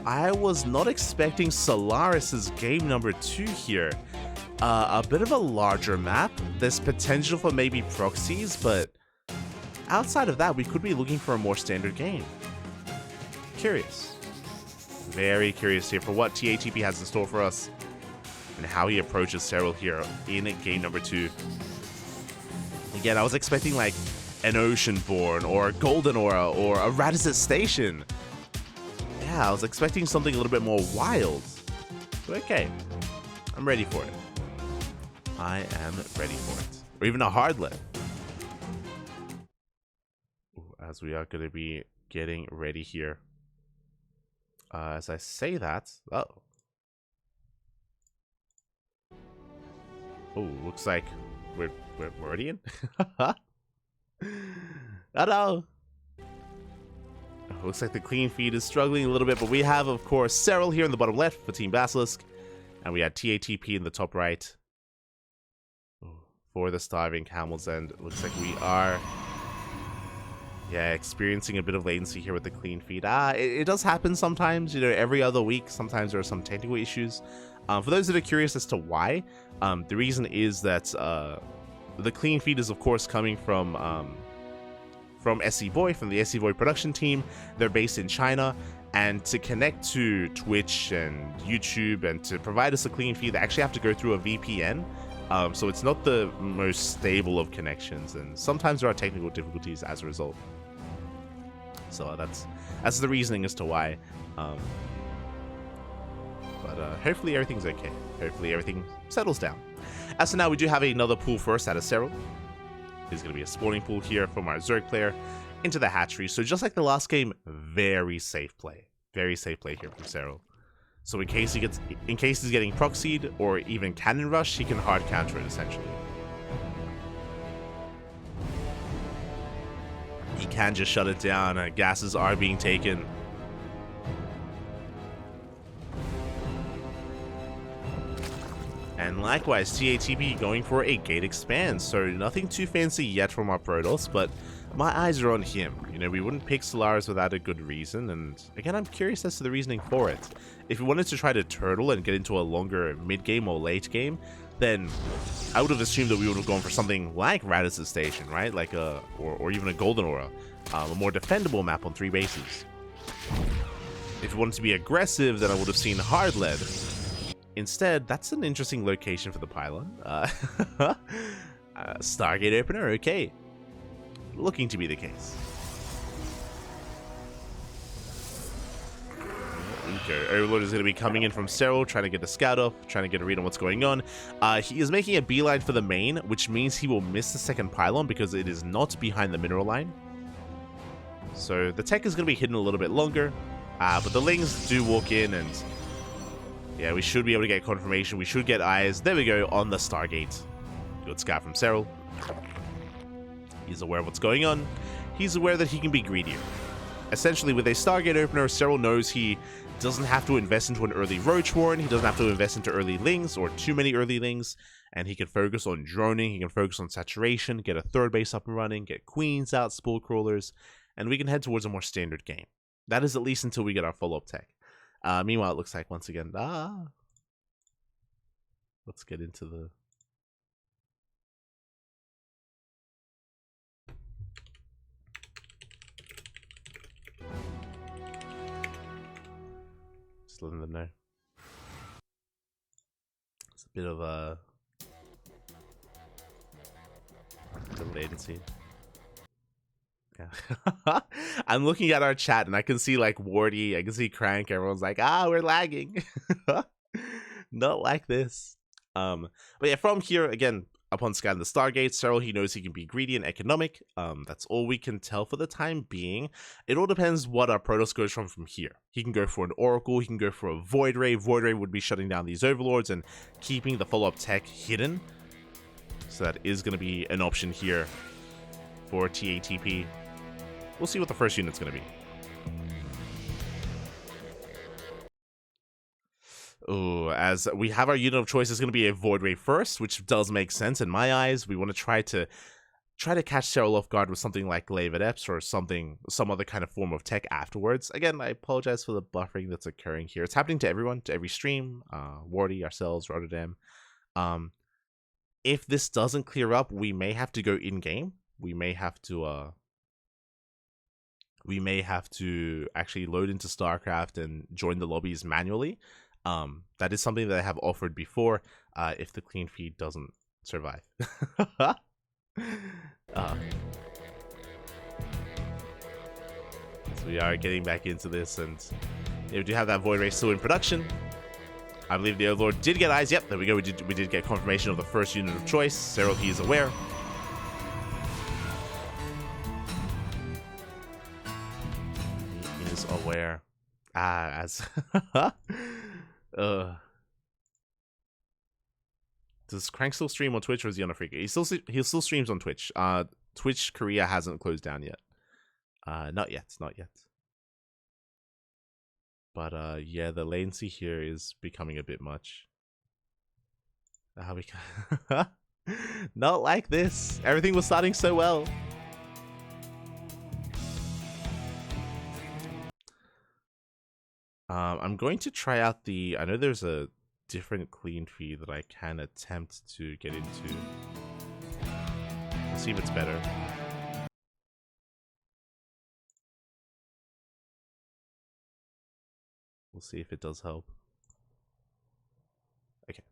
I was not expecting Solaris's game number 2 here. A bit of a larger map. There's potential for maybe proxies, but outside of that, we could be looking for a more standard game. Curious. Very curious here for what TATP has in store for us and how he approaches Serral here in game number 2. Again, I was expecting like an Oceanborn or a Golden Aura or a Radisson Station. Yeah, I was expecting something a little bit more wild. But okay, I'm ready for it. I am ready for it. Or even a Hardlet. As we are going to be getting ready here. As I say that, oh, looks like we're already in. Oh, looks like the clean feed is struggling a little bit, but we have, of course, Serral here in the bottom left for Team BASILISK, and we had TATP in the top right for the Starving Camel's End. It looks like we are, yeah, experiencing a bit of latency here with the clean feed. It does happen sometimes, you know, every other week. Sometimes there are some technical issues. For those that are curious as to why, the reason is that the clean feed is, of course, coming from SE Boy, from the SE Boy production team. They're based in China, and to connect to Twitch and YouTube and to provide us a clean feed, they actually have to go through a VPN. So it's not the most stable of connections, and sometimes there are technical difficulties as a result. So that's the reasoning as to why. But hopefully everything's okay. Hopefully everything settles down. As for now, we do have another pool first out of Serral. There's going to be a spawning pool here from our Zerg player into the hatchery. So just like the last game, very safe play. Very safe play here from Serral. So in case he's getting proxied or even cannon rush, he can hard counter it essentially. He can just shut it down. Gases are being taken. And likewise, TATP going for a gate expand, so nothing too fancy yet from our Protoss, but my eyes are on him. You know, we wouldn't pick Solaris without a good reason, and again, I'm curious as to the reasoning for it. If we wanted to try to turtle and get into a longer mid-game or late game, then I would have assumed that we would have gone for something like Radisson Station, right? Like or even a Golden Aura, a more defendable map on 3 bases. If we wanted to be aggressive, then I would have seen Hard Lead. Instead, that's an interesting location for the pylon. Stargate opener, okay. Looking to be the case. Okay, Overlord is going to be coming in from Serral, trying to get the scout up, trying to get a read on what's going on. He is making a beeline for the main, which means he will miss the second pylon because it is not behind the mineral line. So the tech is going to be hidden a little bit longer, but the Lings do walk in, and yeah, we should be able to get confirmation. We should get eyes. There we go, on the Stargate. Good scout from Serral. He's aware of what's going on. He's aware that he can be greedier. Essentially, with a Stargate opener, Serral knows he doesn't have to invest into an early Roach Warren. He doesn't have to invest into early Lings or too many early Lings. And he can focus on droning. He can focus on saturation, get a third base up and running, get queens out, spore crawlers, and we can head towards a more standard game. That is at least until we get our follow-up tech. Meanwhile, it looks like, once again, let's get into the... Just letting them know. It's a bit of a latency. I'm looking at our chat and I can see like Wardy, I can see Crank, everyone's like, we're lagging. Not like this. But yeah, from here, again, upon scanning the Stargate, Serral, he knows he can be greedy and economic. That's all we can tell for the time being. It all depends what our Protoss goes from here. He can go for an Oracle, he can go for a Void Ray. Void Ray would be shutting down these Overlords and keeping the follow-up tech hidden. So that is going to be an option here for TATP. We'll see what the first unit's going to be. Oh, as we have our unit of choice is going to be a Void Ray first, which does make sense in my eyes. We want to try to catch Serral off guard with something like Glaive Adepts or some other kind of form of tech afterwards. Again, I apologize for the buffering that's occurring here. It's happening to everyone, to every stream, Wardy, ourselves, Rotterdam. If this doesn't clear up, we may have to go in game. We may have to actually load into StarCraft and join the lobbies manually. That is something that I have offered before, if the clean feed doesn't survive. So we are getting back into this, and we do have that Void Ray still in production. I believe the Overlord did get eyes. Yep, there we go. We did get confirmation of the first unit of choice. Serral, he is aware. He is aware. As does Crank still stream on Twitch, or is he on a freak? He still streams on Twitch. Twitch Korea hasn't closed down yet. Not yet. But yeah, the latency here is becoming a bit much. Not like this. Everything was starting so well. I'm going to try out the... I know there's a different clean feed that I can attempt to get into. Let's see if it's better. We'll see if it does help. Okay.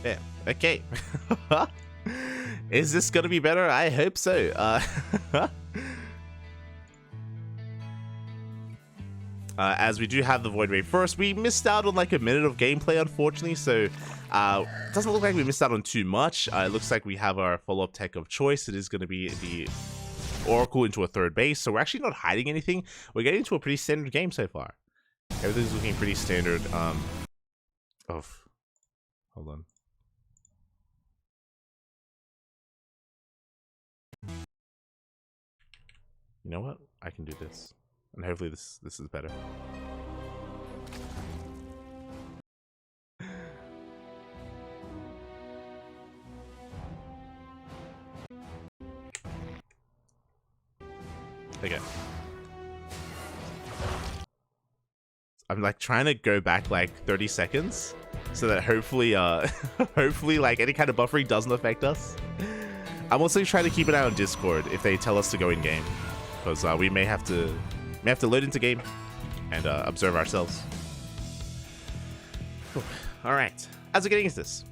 Yeah, okay. Is this gonna be better? I hope so. As we do have the Void Ray first, we missed out on like a minute of gameplay, unfortunately, so it doesn't look like we missed out on too much. It looks like we have our follow-up tech of choice. It is going to be the Oracle into a third base, so we're actually not hiding anything. We're getting into a pretty standard game so far. Everything's looking pretty standard. Hold on. You know what? I can do this. And hopefully this is better. Okay. I'm like trying to go back like 30 seconds so that hopefully hopefully like any kind of buffering doesn't affect us. I'm also trying to keep an eye on Discord if they tell us to go in game, because we may have to load into game and observe ourselves. All right, as we're getting into this,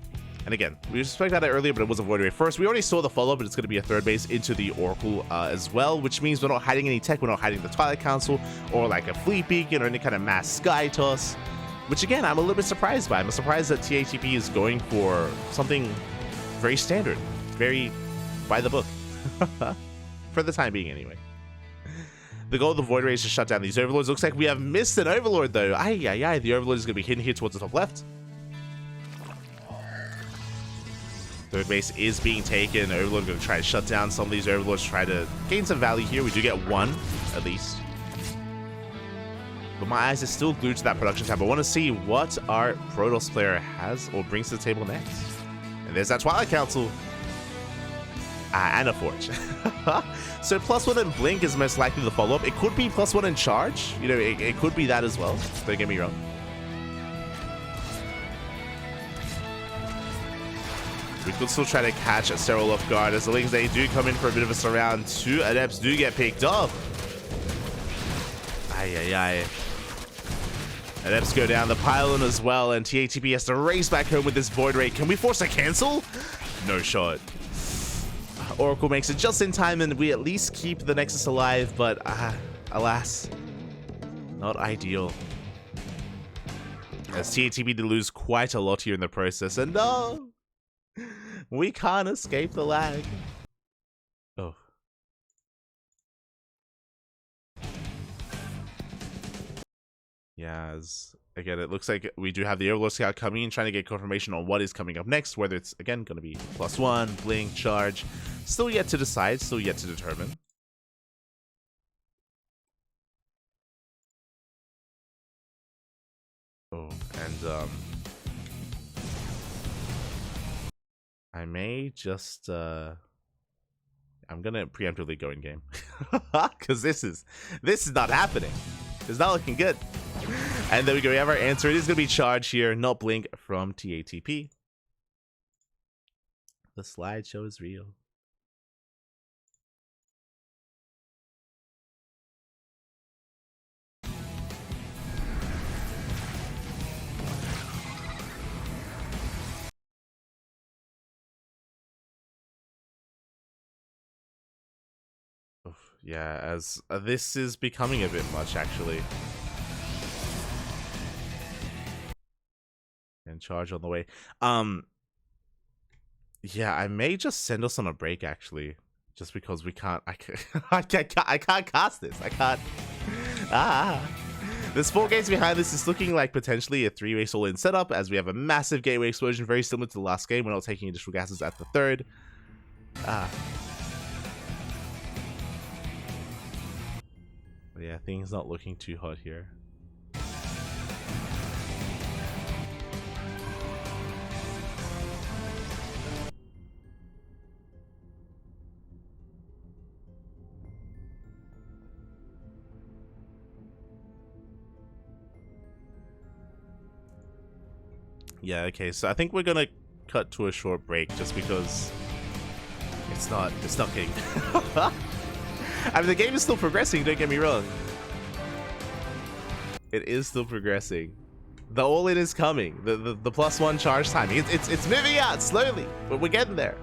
and again, we spoke about it earlier, but it was a Void Ray first. We already saw the follow-up, but it's going to be a third base into the Oracle as well, which means we're not hiding any tech. We're not hiding the Twilight Council or like a Fleet Beacon or any kind of mass sky toss, which again, I'm a little bit surprised by. I'm surprised that TATP is going for something very standard, very by the book, for the time being anyway. The goal of the Void Ray is to shut down these Overlords. Looks like we have missed an Overlord though. The Overlord is going to be hidden here towards the top left. Third base is being taken. Overlord going to try to shut down some of these Overlords, try to gain some value here. We do get one, at least. But my eyes are still glued to that production tab. I want to see what our Protoss player has or brings to the table next. And there's that Twilight Council. And a Forge. So +1 and Blink is most likely the follow-up. It could be +1 and Charge. You know, it could be that as well. Don't get me wrong. We could still try to catch Serral off guard as the Lings, they do come in for a bit of a surround. 2 Adepts do get picked up. Ay. Adepts go down the pylon as well, and TATP has to race back home with this Void Ray. Can we force a cancel? No shot. Oracle makes it just in time, and we at least keep the Nexus alive, but alas, not ideal. As TATP did lose quite a lot here in the process, and no, we can't escape the lag. Oh. Yeah, as again, it looks like we do have the Overlord Scout coming in, trying to get confirmation on what is coming up next, whether it's, again, going to be +1, Blink, Charge. Still yet to decide, still yet to determine. Oh, and, I may just, I'm gonna preemptively go in game. Because this is not happening. It's not looking good. And there we go, we have our answer. It is going to be Charge here, not Blink from TATP. The slideshow is real. Yeah, as this is becoming a bit much, actually. And Charge on the way. Yeah, I may just send us on a break, actually, just because we can't. I can't cast this. I can't. There's 4 gates behind this. It's looking like potentially a 3-way all-in setup, as we have a massive gateway explosion, very similar to the last game. We're not taking additional gases at the 3rd. Yeah, things not looking too hot here. Yeah, okay, so I think we're gonna cut to a short break just because it's not getting I mean, the game is still progressing, don't get me wrong. It is still progressing. The all-in is coming. The +1 charge timing. It's moving out slowly, but we're getting there.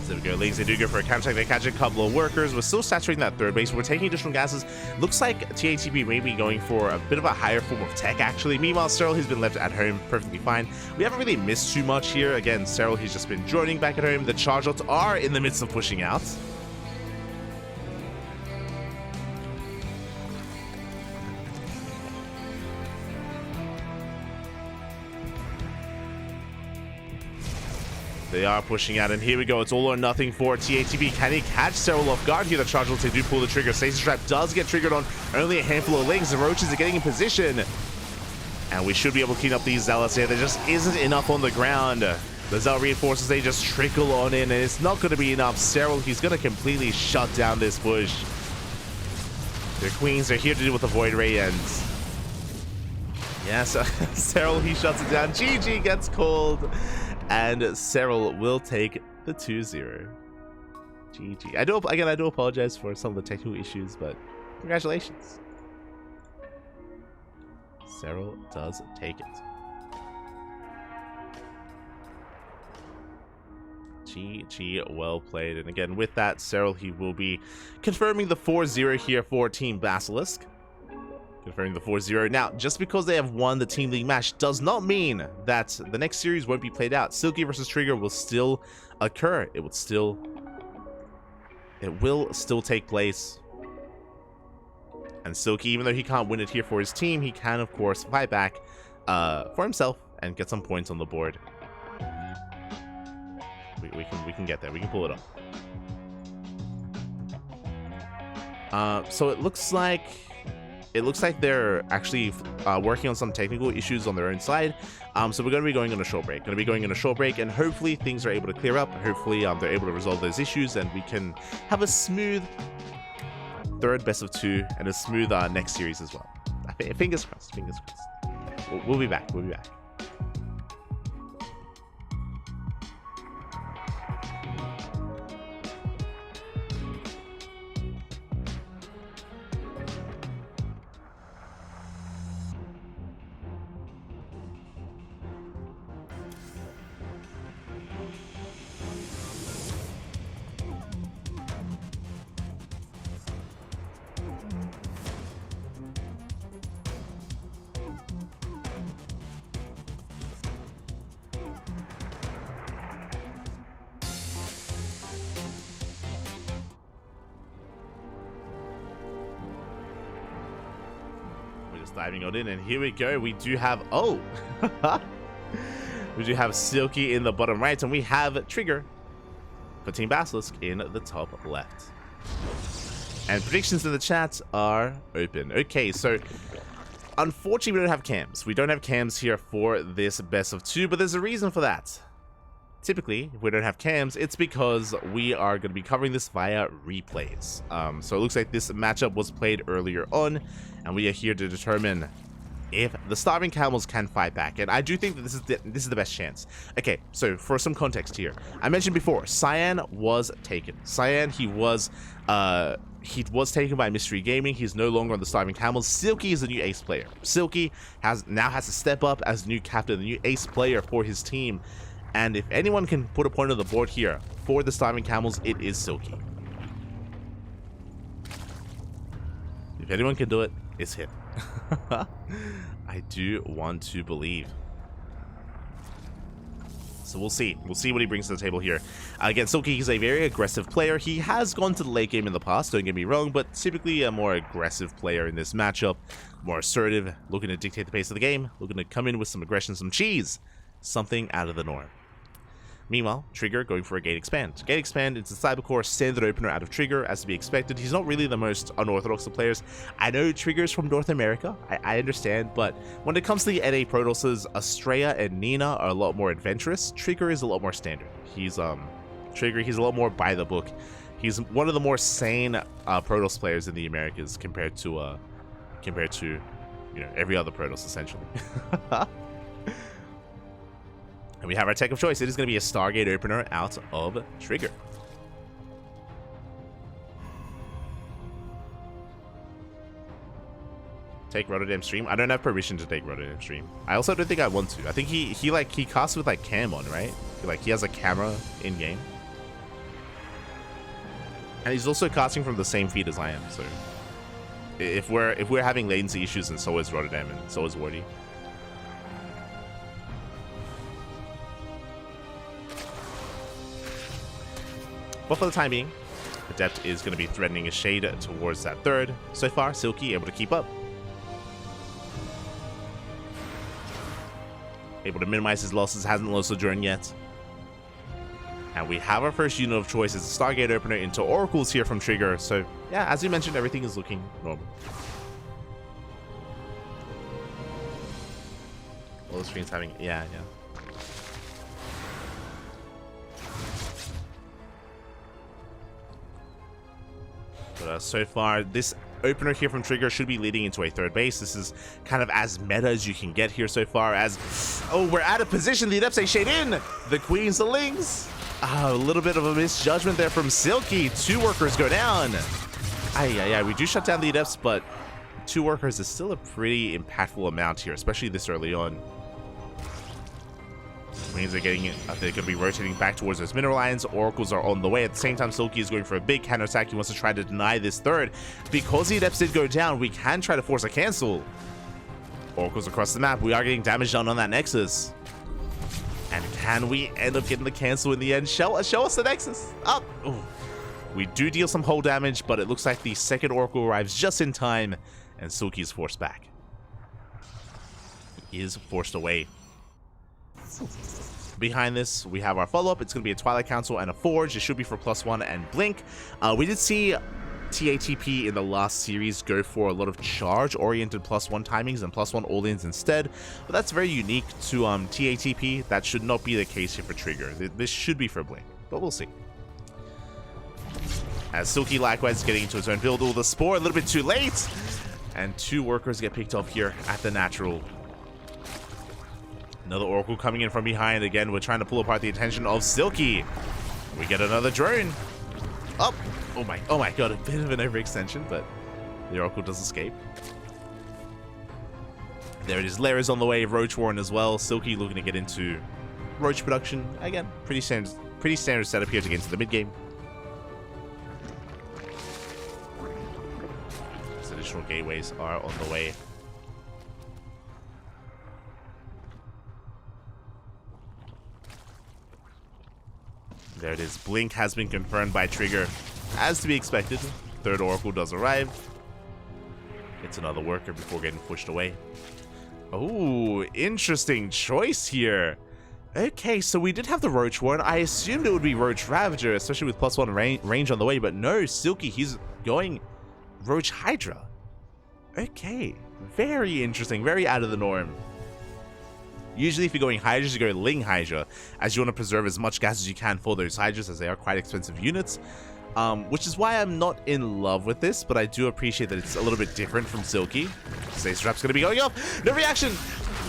There we go, Lings, they do go for a counter. They catch a couple of workers. We're still saturating that 3rd base. We're taking additional gases. Looks like TATP may be going for a bit of a higher form of tech, actually. Meanwhile, Serral, he's been left at home perfectly fine. We haven't really missed too much here. Again, Serral, he's just been joining back at home. The charge lots are in the midst of pushing out. They are pushing out, and here we go. It's all or nothing for TATP. Can he catch Serral off guard here? The charge will do pull the trigger. Stasis Trap does get triggered on only a handful of Lings. The Roaches are getting in position. And we should be able to clean up these Zealots here. There just isn't enough on the ground. The Zealot reinforcements, they just trickle on in, and it's not going to be enough. Serral, he's going to completely shut down this push. The Queens are here to deal with the Void Ray, and yeah, so Serral, he shuts it down. GG gets called. And Serral will take the 2-0. GG. I do apologize for some of the technical issues, but congratulations. Serral does take it. GG, well played. And again, with that, Serral, he will be confirming the 4-0 here for Team Basilisk. Confirming the 4-0. Now, just because they have won the Team League match does not mean that the next series won't be played out. Silky versus Trigger will still occur. It will still take place. And Silky, even though he can't win it here for his team, he can, of course, fight back for himself and get some points on the board. We can get there. We can pull it off. So it looks like they're actually working on some technical issues on their own side. So we're going to be going on a short break. And hopefully things are able to clear up. Hopefully they're able to resolve those issues, and we can have a smooth third best of 2 and a smooth next series as well. Fingers crossed. Fingers crossed. We'll be back. We'll be back. Diving on in, and here we go. We do have we do have Silky in the bottom right, and we have Trigger for Team Basilisk in the top left. And predictions in the chat are open. Okay, so unfortunately we don't have cams. We don't have cams here for this best of 2, but there's a reason for that. Typically, if we don't have cams, it's because we are going to be covering this via replays. So it looks like this matchup was played earlier on, and we are here to determine if the Starving Camels can fight back. And I do think that this is the best chance. Okay, so for some context here, I mentioned before, Cyan was taken. Cyan, he was taken by Mystery Gaming. He's no longer on the Starving Camels. Silky is the new ace player. Silky now has to step up as the new captain, the new ace player for his team. And if anyone can put a point on the board here for the Starving Camels, it is Silky. If anyone can do it, it's him. I do want to believe. So we'll see. We'll see what he brings to the table here. Again, Silky is a very aggressive player. He has gone to the late game in the past, don't get me wrong, but typically a more aggressive player in this matchup. More assertive, looking to dictate the pace of the game, looking to come in with some aggression, some cheese. Something out of the norm. Meanwhile, Trigger going for a Gate Expand. Gate Expand is a Cybercore standard opener out of Trigger, as to be expected. He's not really the most unorthodox of players. I know Trigger's from North America, I understand, but when it comes to the NA Protosses, Estrella and Nina are a lot more adventurous. Trigger is a lot more standard. He's Trigger, he's a lot more by the book. He's one of the more sane Protoss players in the Americas compared to you know, every other Protoss essentially. And we have our tech of choice. It is going to be a Stargate opener out of Trigger. Take Rotterdam stream. I don't have permission to take Rotterdam stream. I also don't think I want to. I think he casts with like cam on, right? He has a camera in game. And he's also casting from the same feed as I am, so if we're having latency issues, and so is Rotterdam and so is Wardy. But for the time being, Adept is going to be threatening a shade towards that third. So far, Silky able to keep up. Able to minimize his losses, hasn't lost a drone yet. And we have our first unit of choice as a Stargate opener into Oracles here from Trigger. So yeah, as you mentioned, everything is looking normal. All the screens having, yeah. But so far, this opener here from Trigger should be leading into a third base. This is kind of as meta as you can get here so far. As we're out of position. The Adepts shade in. The Queens, the Lings. A little bit of a misjudgment there from Silky. 2 workers go down. We do shut down the Adepts, but 2 workers is still a pretty impactful amount here, especially this early on. Queens are getting it. They're going to be rotating back towards those mineral lines. Oracles are on the way. At the same time, Silky is going for a big counterattack. He wants to try to deny this third. Because the Adepts did go down, we can try to force a cancel. Oracles across the map. We are getting damage done on that Nexus. And can we end up getting the cancel in the end? Show us the Nexus. Up. We do deal some hull damage, but it looks like the second Oracle arrives just in time, and Silky is forced back. he is forced away. Behind this, we have our follow-up. It's going to be a Twilight Council and a Forge. It should be for +1 and Blink. We did see TATP in the last series go for a lot of charge-oriented +1 timings and +1 all-ins instead, but that's very unique to TATP. That should not be the case here for Trigger. This should be for Blink, but we'll see. As Silky likewise is getting into his own build, the Spore a little bit too late, and 2 workers get picked off here at the natural. Another Oracle coming in from behind. Again, we're trying to pull apart the attention of Silky. We get another drone. Up. Oh my god, a bit of an overextension, but the Oracle does escape. There it is. Lair is on the way. Roach Warren as well. Silky looking to get into Roach production. Again, pretty standard setup here to get into the mid game. These additional gateways are on the way. There it is. Blink has been confirmed by Trigger. As to be expected, 3rd Oracle does arrive. It's another worker before getting pushed away. Oh, interesting choice here. Okay, so we did have the Roach Warren. I assumed it would be Roach Ravager, especially with +1 range on the way, but no, Silky, he's going Roach Hydra. Okay, very interesting, very out of the norm. Usually if you're going Hydras, you go Ling Hydra, as you want to preserve as much gas as you can for those Hydras, as they are quite expensive units. Which is why I'm not in love with this, but I do appreciate that it's a little bit different from Silky. Stasis Trap's going to be going off. No reaction!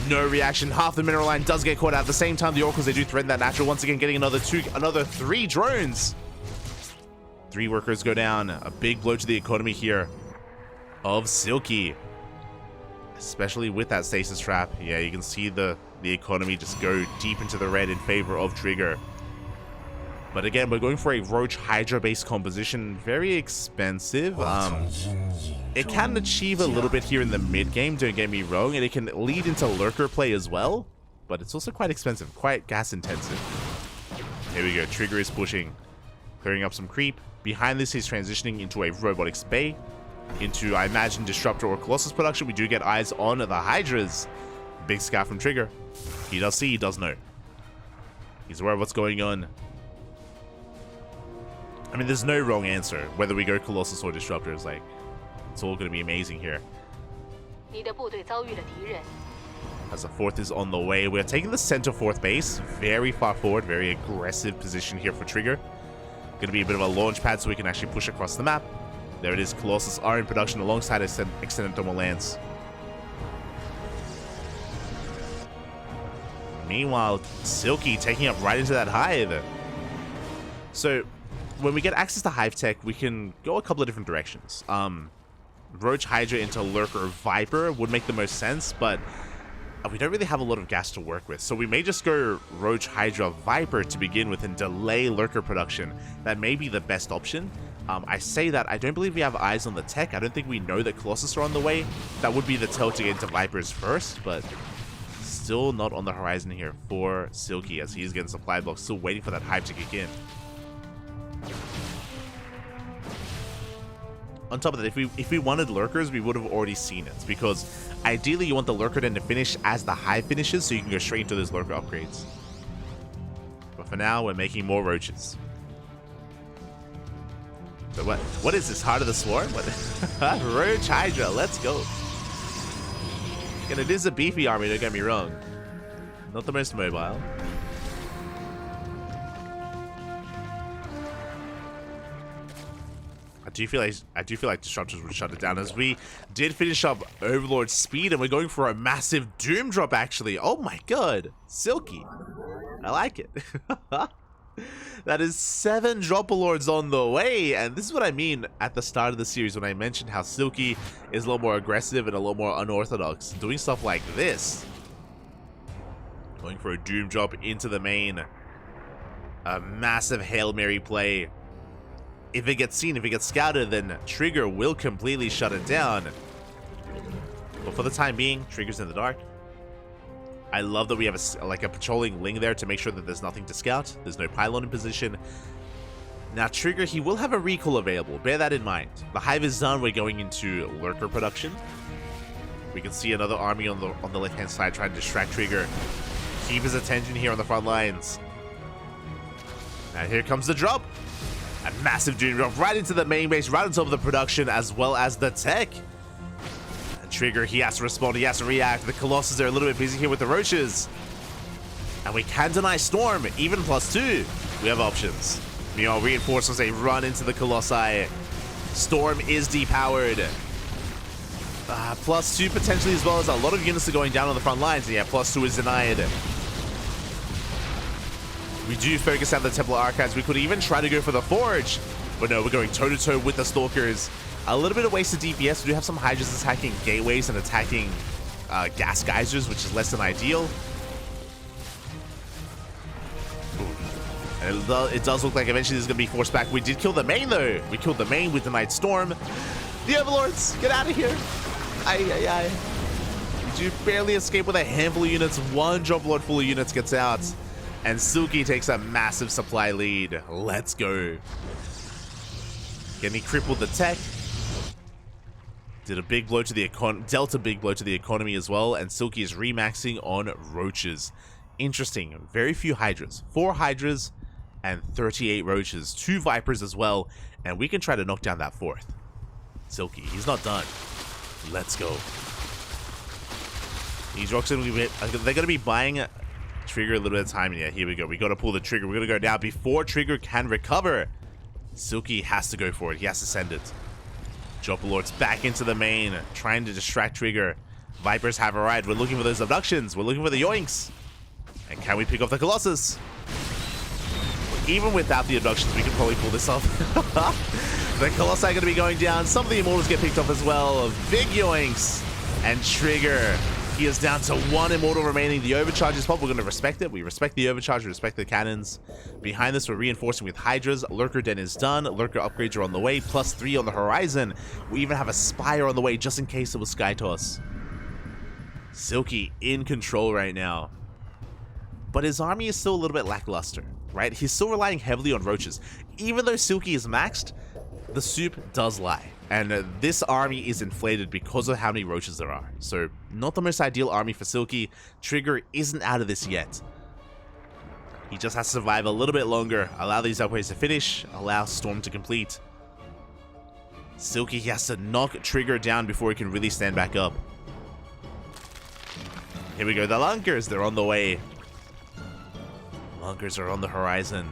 No reaction. Half the mineral line does get caught out. At the same time, the Oracles, they do threaten that natural. Once again, getting another 3 drones. 3 workers go down. A big blow to the economy here of Silky. Especially with that Stasis Trap. Yeah, you can see the economy just go deep into the red in favor of Trigger. But again, we're going for a Roach Hydra based composition. Very expensive. It can achieve a little bit here in the mid game, don't get me wrong, and it can lead into lurker play as well, but it's also quite expensive, quite gas intensive. Here we go. Trigger is pushing, clearing up some creep. Behind this, he's transitioning into a Robotics Bay, into, I imagine, Disruptor or Colossus production. We do get eyes on the Hydras. Big scout from Trigger. He does see, he does know. He's aware of what's going on. I mean, there's no wrong answer. Whether we go Colossus or Disruptor is like, it's all going to be amazing here. As the 4th is on the way, we're taking the center 4th base. Very far forward, very aggressive position here for Trigger. Going to be a bit of a launch pad so we can actually push across the map. There it is. Colossus are in production alongside Extended Thermal Lance. Meanwhile, Silky taking up right into that hive. So, when we get access to Hive Tech, we can go a couple of different directions. Roach Hydra into Lurker Viper would make the most sense, but we don't really have a lot of gas to work with. So we may just go Roach Hydra Viper to begin with and delay Lurker production. That may be the best option. I say that, I don't believe we have eyes on the tech. I don't think we know that Colossus are on the way. That would be the tell to get into Vipers first, but still not on the horizon here for Silky, as he's getting supply blocks, still waiting for that Hive to kick in. On top of that, if we wanted lurkers, we would have already seen it, because ideally you want the lurker then to finish as the hive finishes, so you can go straight into those lurker upgrades. But for now, we're making more roaches. So what is this, Heart of the Swarm? What? Roach Hydra, let's go. And it is a beefy army, don't get me wrong. Not the most mobile. I do feel like Disruptors would shut it down, as we did finish up Overlord Speed, and we're going for a massive Doom drop, actually. Oh my god. Silky. I like it. That is 7 Dropalords on the way, and this is what I mean at the start of the series when I mentioned how Silky is a lot more aggressive and a lot more unorthodox. Doing stuff like this. Going for a Doom drop into the main. A massive Hail Mary play. If it gets seen, if it gets scouted, then Trigger will completely shut it down. But for the time being, Trigger's in the dark. I love that we have a patrolling Ling there to make sure that there's nothing to scout. There's no pylon in position. Now Trigger, he will have a recall available. Bear that in mind. The hive is done. We're going into lurker production. We can see another army on the left-hand side trying to distract Trigger. Keep his attention here on the front lines. Now here comes the drop. A massive Doom drop right into the main base, right on top of the production, as well as the tech. And Trigger, he has to respond, he has to react. The Colossus are a little bit busy here with the Roaches. And we can deny Storm, even +2. We have options. Meanwhile, reinforcements, they run into the Colossi. Storm is depowered. +2 potentially, as well as a lot of units are going down on the front lines. And yeah, +2 is denied. We do focus out the Templar Archives. We could even try to go for the Forge. But no, we're going toe-to-toe with the Stalkers. A little bit of wasted DPS. We do have some Hydras attacking gateways and attacking gas geysers, which is less than ideal. And it does look like eventually this is going to be forced back. We did kill the main, though. We killed the main with the Night Storm. The Overlords, get out of here. Aye. We do barely escape with a handful of units. One Drop Lord full of units gets out. And Silky takes a massive supply lead. Let's go. Getting crippled the tech. Did a big blow to the dealt a big blow to the economy as well. And Silky is remaxing on Roaches. Interesting. Very few Hydras. 4 Hydras and 38 Roaches. 2 Vipers as well. And we can try to knock down that 4th. Silky, he's not done. Let's go. These rocks are they're going to be buying Trigger a little bit of time. Yeah, here we go. We got to pull the trigger. We're going to go now before Trigger can recover. Silky has to go for it. He has to send it. Dropper Lord's back into the main, trying to distract Trigger. Vipers have arrived. We're looking for those abductions. We're looking for the yoinks. And can we pick off the Colossus? Even without the abductions, we can probably pull this off. The Colossi are going to be going down. Some of the Immortals get picked off as well. Big yoinks. And Trigger, he is down to 1 Immortal remaining. The overcharge is popped. We're going to respect it. We respect the overcharge. We respect the cannons. Behind this, we're reinforcing with Hydras. Lurker Den is done. Lurker upgrades are on the way. +3 on the horizon. We even have a Spire on the way just in case it was Sky Toss. Silky in control right now. But his army is still a little bit lackluster, right? He's still relying heavily on Roaches. Even though Silky is maxed, the soup does lie. And this army is inflated because of how many Roaches there are. So, not the most ideal army for Silky. Trigger isn't out of this yet. He just has to survive a little bit longer, allow these upgrades to finish, allow Storm to complete. Silky, he has to knock Trigger down before he can really stand back up. Here we go, the Lunkers, they're on the way. Lunkers are on the horizon.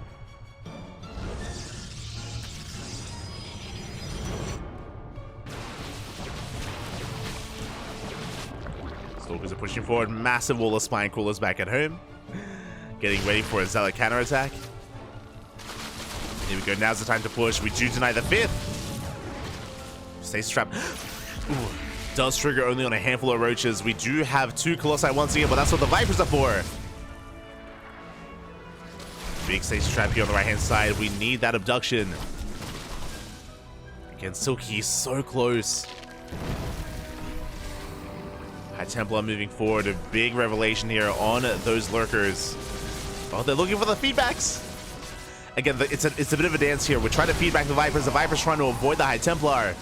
Stalkers are pushing forward. Massive wall of Spine Crawlers back at home. Getting ready for a Zealot counterattack. Here we go. Now's the time to push. We do deny the 5th. Stays trapped. Ooh. Does trigger only on a handful of Roaches. We do have 2 Colossi once again, but that's what the Vipers are for. Big stage trap here on the right-hand side. We need that abduction. Again, Silky is so close. High Templar moving forward. A big revelation here on those Lurkers. Oh, they're looking for the feedbacks. Again, it's a bit of a dance here. We're trying to feedback the Vipers. The Vipers trying to avoid the High Templar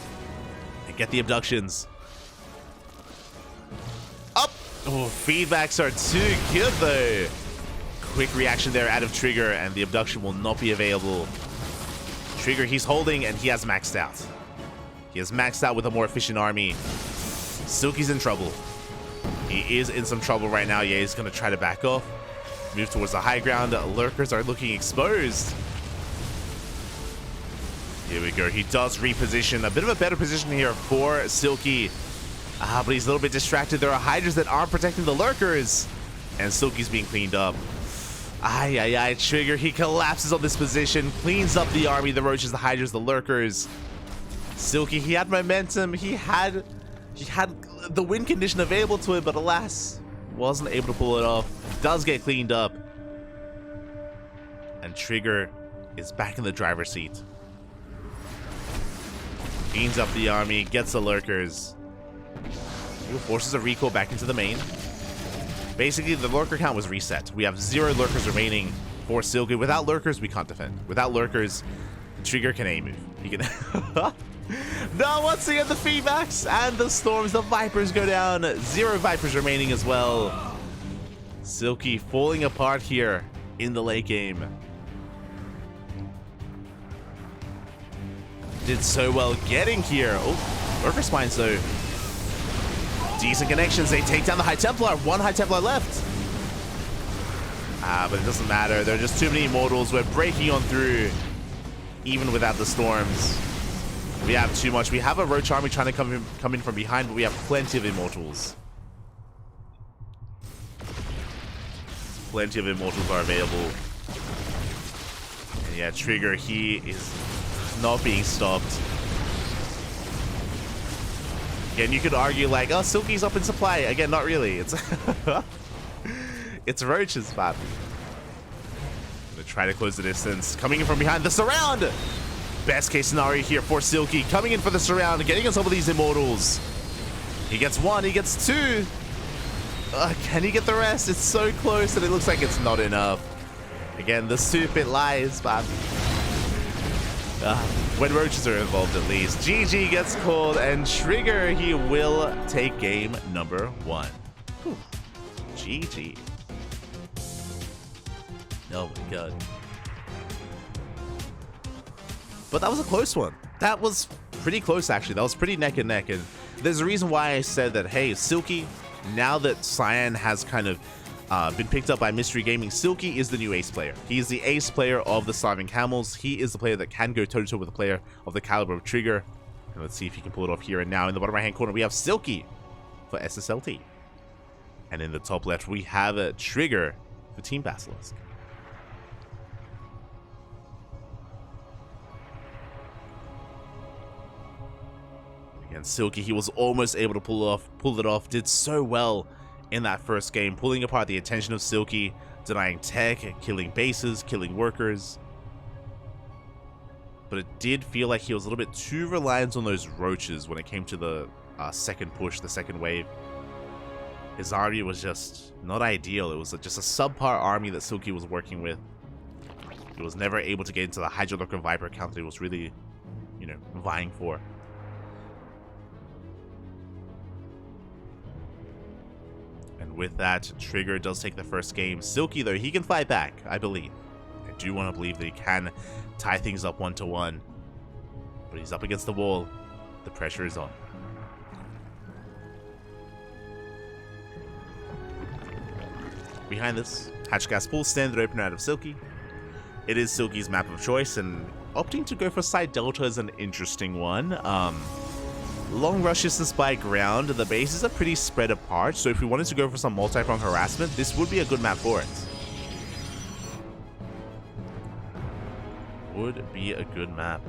and get the abductions. Up! Oh, feedbacks are too good though. Quick reaction there out of Trigger, and the abduction will not be available. Trigger, he's holding, and he has maxed out. He has maxed out with a more efficient army. Silky's in trouble. He is in some trouble right now. Yeah, he's going to try to back off. Move towards the high ground. Lurkers are looking exposed. Here we go. He does reposition. A bit of a better position here for Silky. But he's a little bit distracted. There are Hydras that aren't protecting the Lurkers. And Silky's being cleaned up. Trigger, he collapses on this position, cleans up the army, the Roaches, the Hydras, the Lurkers. Silky, he had momentum, he had the win condition available to him, but alas, wasn't able to pull it off. Does get cleaned up. And Trigger is back in the driver's seat. Cleans up the army, gets the Lurkers. Forces a recall back into the main. Basically, the Lurker count was reset. We have 0 Lurkers remaining for Silky. Without Lurkers, we can't defend. Without Lurkers, Trigger can A-move. He can... No, once again, the feedbacks and the storms, the Vipers go down. 0 Vipers remaining as well. Silky falling apart here in the late game. Did so well getting here. Oh, Worker Spines though. Decent connections. They take down the High Templar. 1 High Templar left. But it doesn't matter. There are just too many Immortals. We're breaking on through, even without the storms. We have too much. We have a Roach army trying to come in from behind, but we have plenty of Immortals. Plenty of Immortals are available. And yeah, Trigger, he is not being stopped. Again, you could argue like, oh, Silky's up in supply. Again, not really. It's it's Roach's, man. Gonna try to close the distance. Coming in from behind the surround. Best case scenario here for Silky. Coming in for the surround, getting on some of these Immortals. He gets 1, he gets 2. Can he get the rest? It's so close and it looks like it's not enough. Again, the stupid lies, man. When Roaches are involved at least. GG gets called and Trigger, he will take game number 1. Whew. GG. Oh my god. But that was a close one. That was pretty close, actually. That was pretty neck and neck. And there's a reason why I said that, hey, Silky, now that Cyan has kind of been picked up by Mystery Gaming, Silky is the new ace player. He is the ace player of the Starving Camels. He is the player that can go toe-to-toe with a player of the caliber of Trigger. And let's see if he can pull it off here and now. In the bottom right-hand corner, we have Silky for SSLT. And in the top left, we have a Trigger for Team Basilisk. And Silky, he was almost able to pull it off, did so well in that first game, pulling apart the attention of Silky, denying tech, killing bases, killing workers. But it did feel like he was a little bit too reliant on those Roaches when it came to the second push, the second wave. His army was just not ideal. It was just a subpar army that Silky was working with. He was never able to get into the Hydra Lurker Viper count that he was really, you know, vying for. And with that, Trigger does take the first game. Silky, though, he can fight back, I believe. I do want to believe that he can tie things up 1-1. But he's up against the wall. The pressure is on. Behind this, Hatch Gas Pool, standard opener out of Silky. It is Silky's map of choice, and opting to go for Side Delta is an interesting one. Long rush distance by ground, the bases are pretty spread apart, so if we wanted to go for some multi-prong harassment, this would be a good map for it. Would be a good map.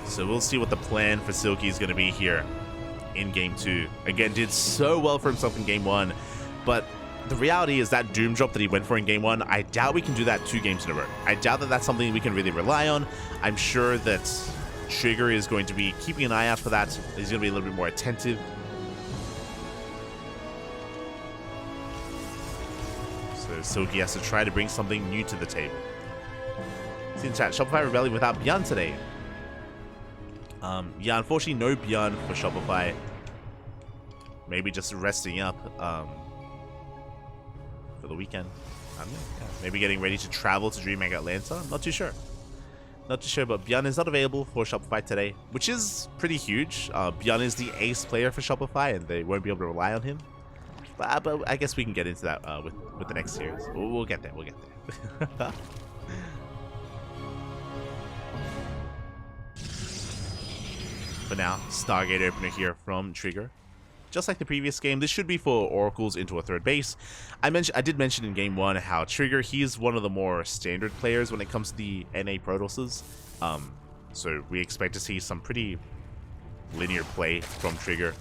So we'll see what the plan for Silky is going to be here in Game 2. Again, did so well for himself in Game 1, but the reality is that Doom drop that he went for in Game 1, I doubt we can do that 2 games in a row. I doubt that that's something we can really rely on. I'm sure that Trigger is going to be keeping an eye out for that. He's going to be a little bit more attentive. So Silky has to try to bring something new to the table. See in chat, Shopify Rebellion without Bjorn today. Yeah, unfortunately no Bjorn for Shopify. Maybe just resting up. For the weekend. I don't know. Yeah, maybe getting ready to travel to DreamHack Atlanta. Not too sure. Not too sure, but Bjorn is not available for Shopify today, which is pretty huge. Bjorn is the ace player for Shopify, and they won't be able to rely on him. But I guess we can get into that with the next series. We'll get there. We'll get there. But now, Stargate opener here from Trigger. Just like the previous game, this should be for Oracles into a third base. I did mention in Game 1 how Trigger, he's one of the more standard players when it comes to the NA Protosses. So we expect to see some pretty linear play from Trigger.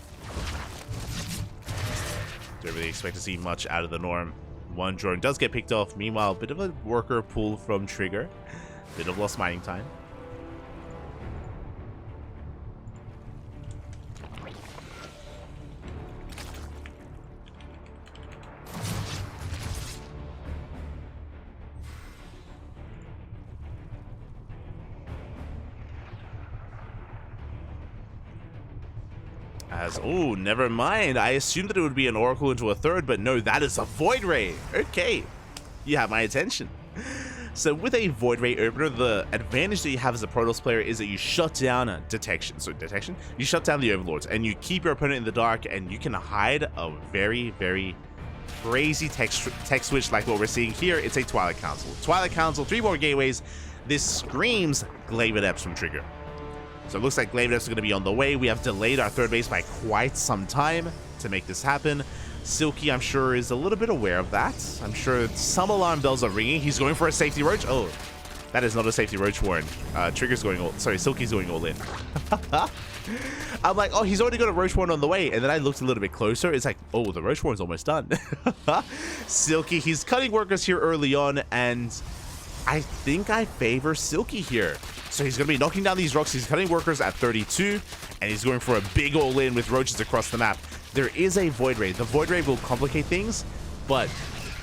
Don't really expect to see much out of the norm. One drone does get picked off. Meanwhile, a bit of a worker pull from Trigger. Bit of lost mining time. As, oh, never mind. I assumed that it would be an Oracle into a third, but no, that is a Void Ray. Okay, you have my attention. So with a Void Ray opener, the advantage that you have as a Protoss player is that you shut down detection. So detection? You shut down the Overlords, and you keep your opponent in the dark, and you can hide a very, very crazy tech switch like what we're seeing here. It's a Twilight Council. Twilight Council, 3 more gateways. This screams Glaive Adepts from Trigger. So it looks like Glaive Adepts are going to be on the way. We have delayed our third base by quite some time to make this happen. Silky, I'm sure, is a little bit aware of that. I'm sure some alarm bells are ringing. He's going for a safety roach. Oh, that is not a safety roach warren. Trigger's going all... Sorry, Silky's going all in. I'm like, oh, he's already got a roach warren on the way. And then I looked a little bit closer. It's like, oh, the roach warren's almost done. Silky, he's cutting workers here early on. And I think I favor Silky here. So he's going to be knocking down these rocks. He's cutting workers at 32. And he's going for a big all-in with roaches across the map. There is a Void Ray. The Void Ray will complicate things, but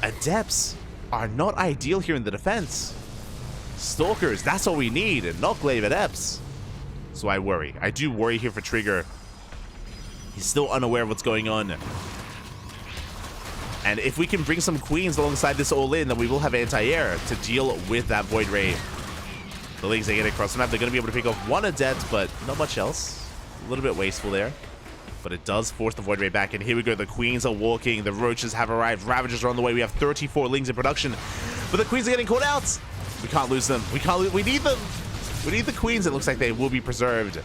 Adepts are not ideal here in the defense. Stalkers, that's all we need, and not Glaive Adepts. So I worry. I do worry here for Trigger. He's still unaware of what's going on. And if we can bring some Queens alongside this all-in, then we will have anti-air to deal with that Void Ray. The Lings, they get across the map. They're going to be able to pick off one Adept, but not much else. A little bit wasteful there. But it does force the Void Ray back, and here we go. The Queens are walking. The Roaches have arrived. Ravagers are on the way. We have 34 Lings in production, but the Queens are getting caught out. We can't lose them. We need them. We need the Queens. It looks like they will be preserved.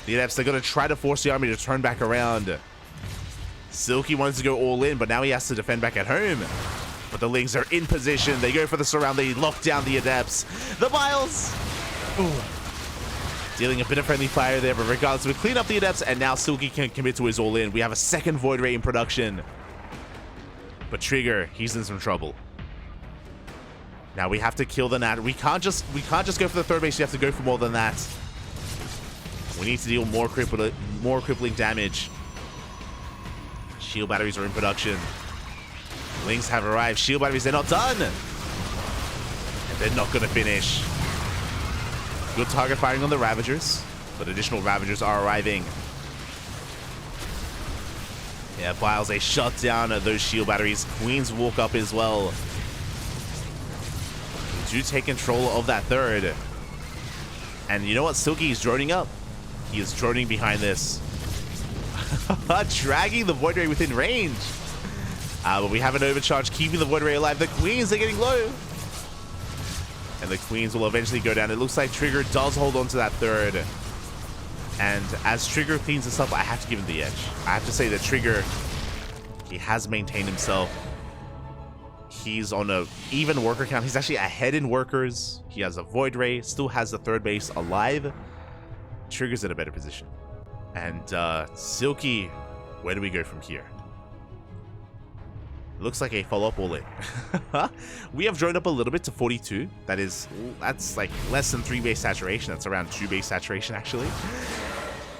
The Adepts, they're going to try to force the army to turn back around. Silky wanted to go all in, but now he has to defend back at home. But the Lings are in position. They go for the surround. They lock down the Adepts. The Miles. Ooh. Dealing a bit of friendly fire there, but regardless, we clean up the Adepts, and now Silky can commit to his all-in. We have a second Void Ray in production. But Trigger, he's in some trouble. Now we have to kill the Nat. We can't just go for the third base. We have to go for more than that. We need to deal more crippling damage. Shield batteries are in production. Lings have arrived. Shield batteries, they're not done. And they're not going to finish. Good target firing on the Ravagers, but additional Ravagers are arriving. Yeah, Biles, they shut down those shield batteries. Queens walk up as well. Do take control of that third. And you know what? Silky is droning up. He is droning behind this. Dragging the Void Ray within range. But we have an overcharge, keeping the Void Ray alive. The Queens are getting low. And the Queens will eventually go down. It looks like Trigger does hold on to that third. And as Trigger cleans this up, I have to give him the edge. I have to say that Trigger, he has maintained himself. He's on a even worker count. He's actually ahead in workers. He has a Void Ray, still has the third base alive. Trigger's in a better position. And Silky, where do we go from here? Looks like a follow-up all-in. We have droned up a little bit to 42. That's like less than 3 base saturation. That's around 2 base saturation, actually.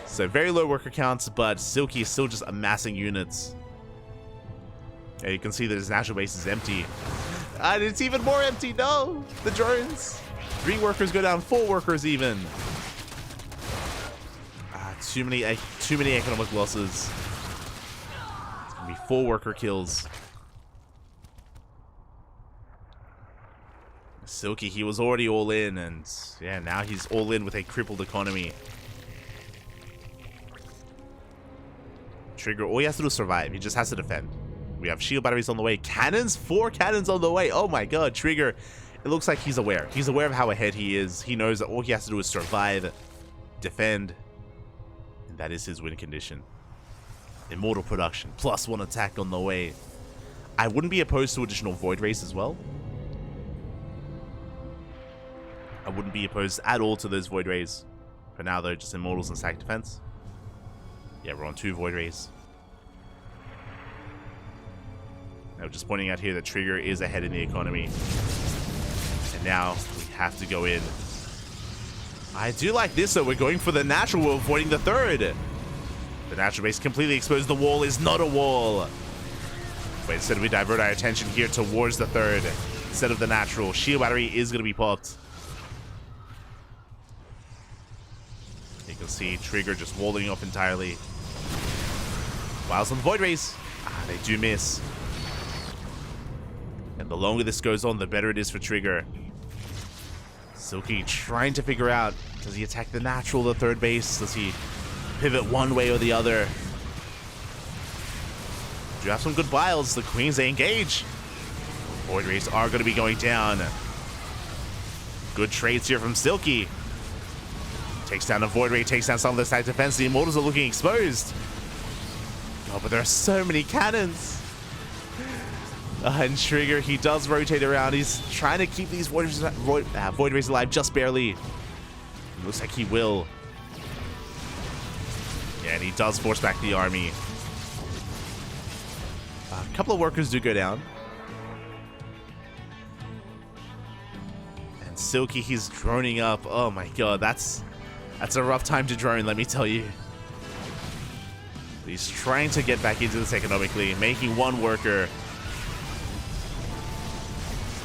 So very low worker counts, but Silky is still just amassing units. Yeah, you can see that his natural base is empty. And it's even more empty. No, the drones. 3 workers go down, 4 workers even. Too many economic losses. It's gonna be 4 worker kills. Silky, he was already all in, and yeah, now he's all in with a crippled economy. Trigger, all he has to do is survive. He just has to defend. We have shield batteries on the way. Cannons, 4 cannons on the way. Oh my god, Trigger. It looks like he's aware. He's aware of how ahead he is. He knows that all he has to do is survive, defend, and that is his win condition. Immortal production, +1 attack on the way. I wouldn't be opposed to additional Void Rays as well. I wouldn't be opposed at all to those Void Rays. For now, though, just Immortals and stack defense. Yeah, we're on 2 Void Rays. Now, just pointing out here that Trigger is ahead in the economy. And now, we have to go in. I do like this, though. We're going for the natural. We're avoiding the third. The natural base completely exposed. The wall is not a wall. But instead, we divert our attention here towards the third. Instead of the natural. Shield battery is going to be popped. You can see Trigger just walling off entirely. Wiles on the Void Rays. They do miss. And the longer this goes on, the better it is for Trigger. Silky trying to figure out, does he attack the natural, the third base? Does he pivot one way or the other? Do have some good Wiles. The Queens, they engage. Void Rays are going to be going down. Good trades here from Silky. Takes down the Void Ray, takes down some of the stack defense. The Immortals are looking exposed. Oh, but there are so many cannons. And Trigger, he does rotate around. He's trying to keep these Void Rays alive just barely. It looks like he will. Yeah, and he does force back the army. A couple of workers do go down. And Silky, he's droning up. Oh my god, that's a rough time to drone, let me tell you. He's trying to get back into this economically, making one worker.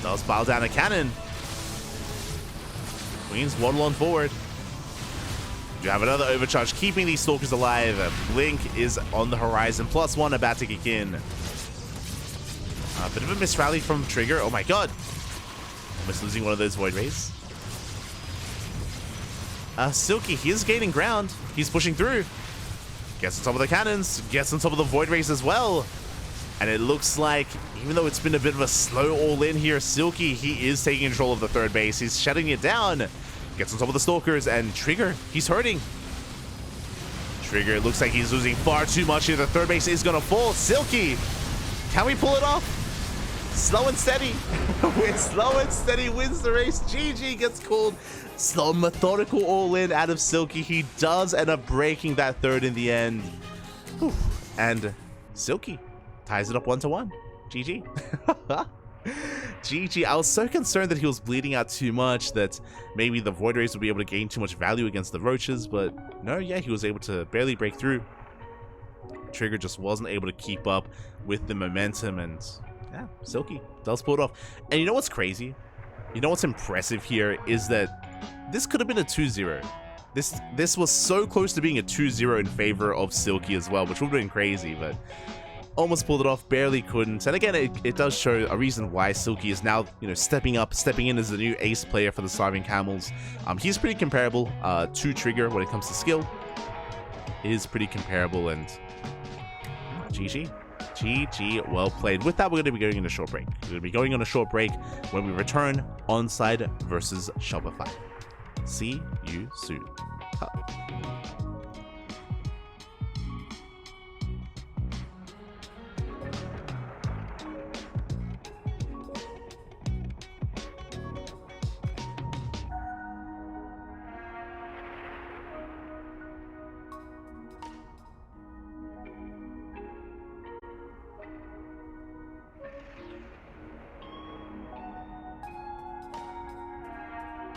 Does pile down a cannon. Queens waddle on forward. You have another overcharge, keeping these Stalkers alive. Blink is on the horizon. +1 about to kick in. A bit of a misrally from Trigger. Oh my god. Almost losing one of those Void Rays. Silky, he is gaining ground. He's pushing through. Gets on top of the cannons. Gets on top of the Void Rays as well. And it looks like, even though it's been a bit of a slow all-in here, Silky, he is taking control of the third base. He's shutting it down. Gets on top of the Stalkers, and Trigger, he's hurting. Trigger, it looks like he's losing far too much here. The third base is going to fall. Silky, can we pull it off? Slow and steady. Slow and steady wins the race. GG gets called. Slow, methodical all-in out of Silky. He does end up breaking that third in the end. Whew. And Silky ties it up 1-1. GG. GG. I was so concerned that he was bleeding out too much, that maybe the Void Rays would be able to gain too much value against the Roaches, but no, yeah, he was able to barely break through. Trigger just wasn't able to keep up with the momentum, and yeah, Silky does pull it off. And you know what's crazy? You know what's impressive here is that this could have been a 2-0. This was so close to being a 2-0 in favor of Silky as well, which would have been crazy, but almost pulled it off, barely couldn't. And again, it does show a reason why Silky is now, you know, stepping in as the new ace player for the Starving Camels. He's pretty comparable to Trigger when it comes to skill. Is pretty comparable, and GG. GG, well played. With that, we're going to be going on a short break. We're going to be going on a short break when we return Onside versus Shopify. See you soon.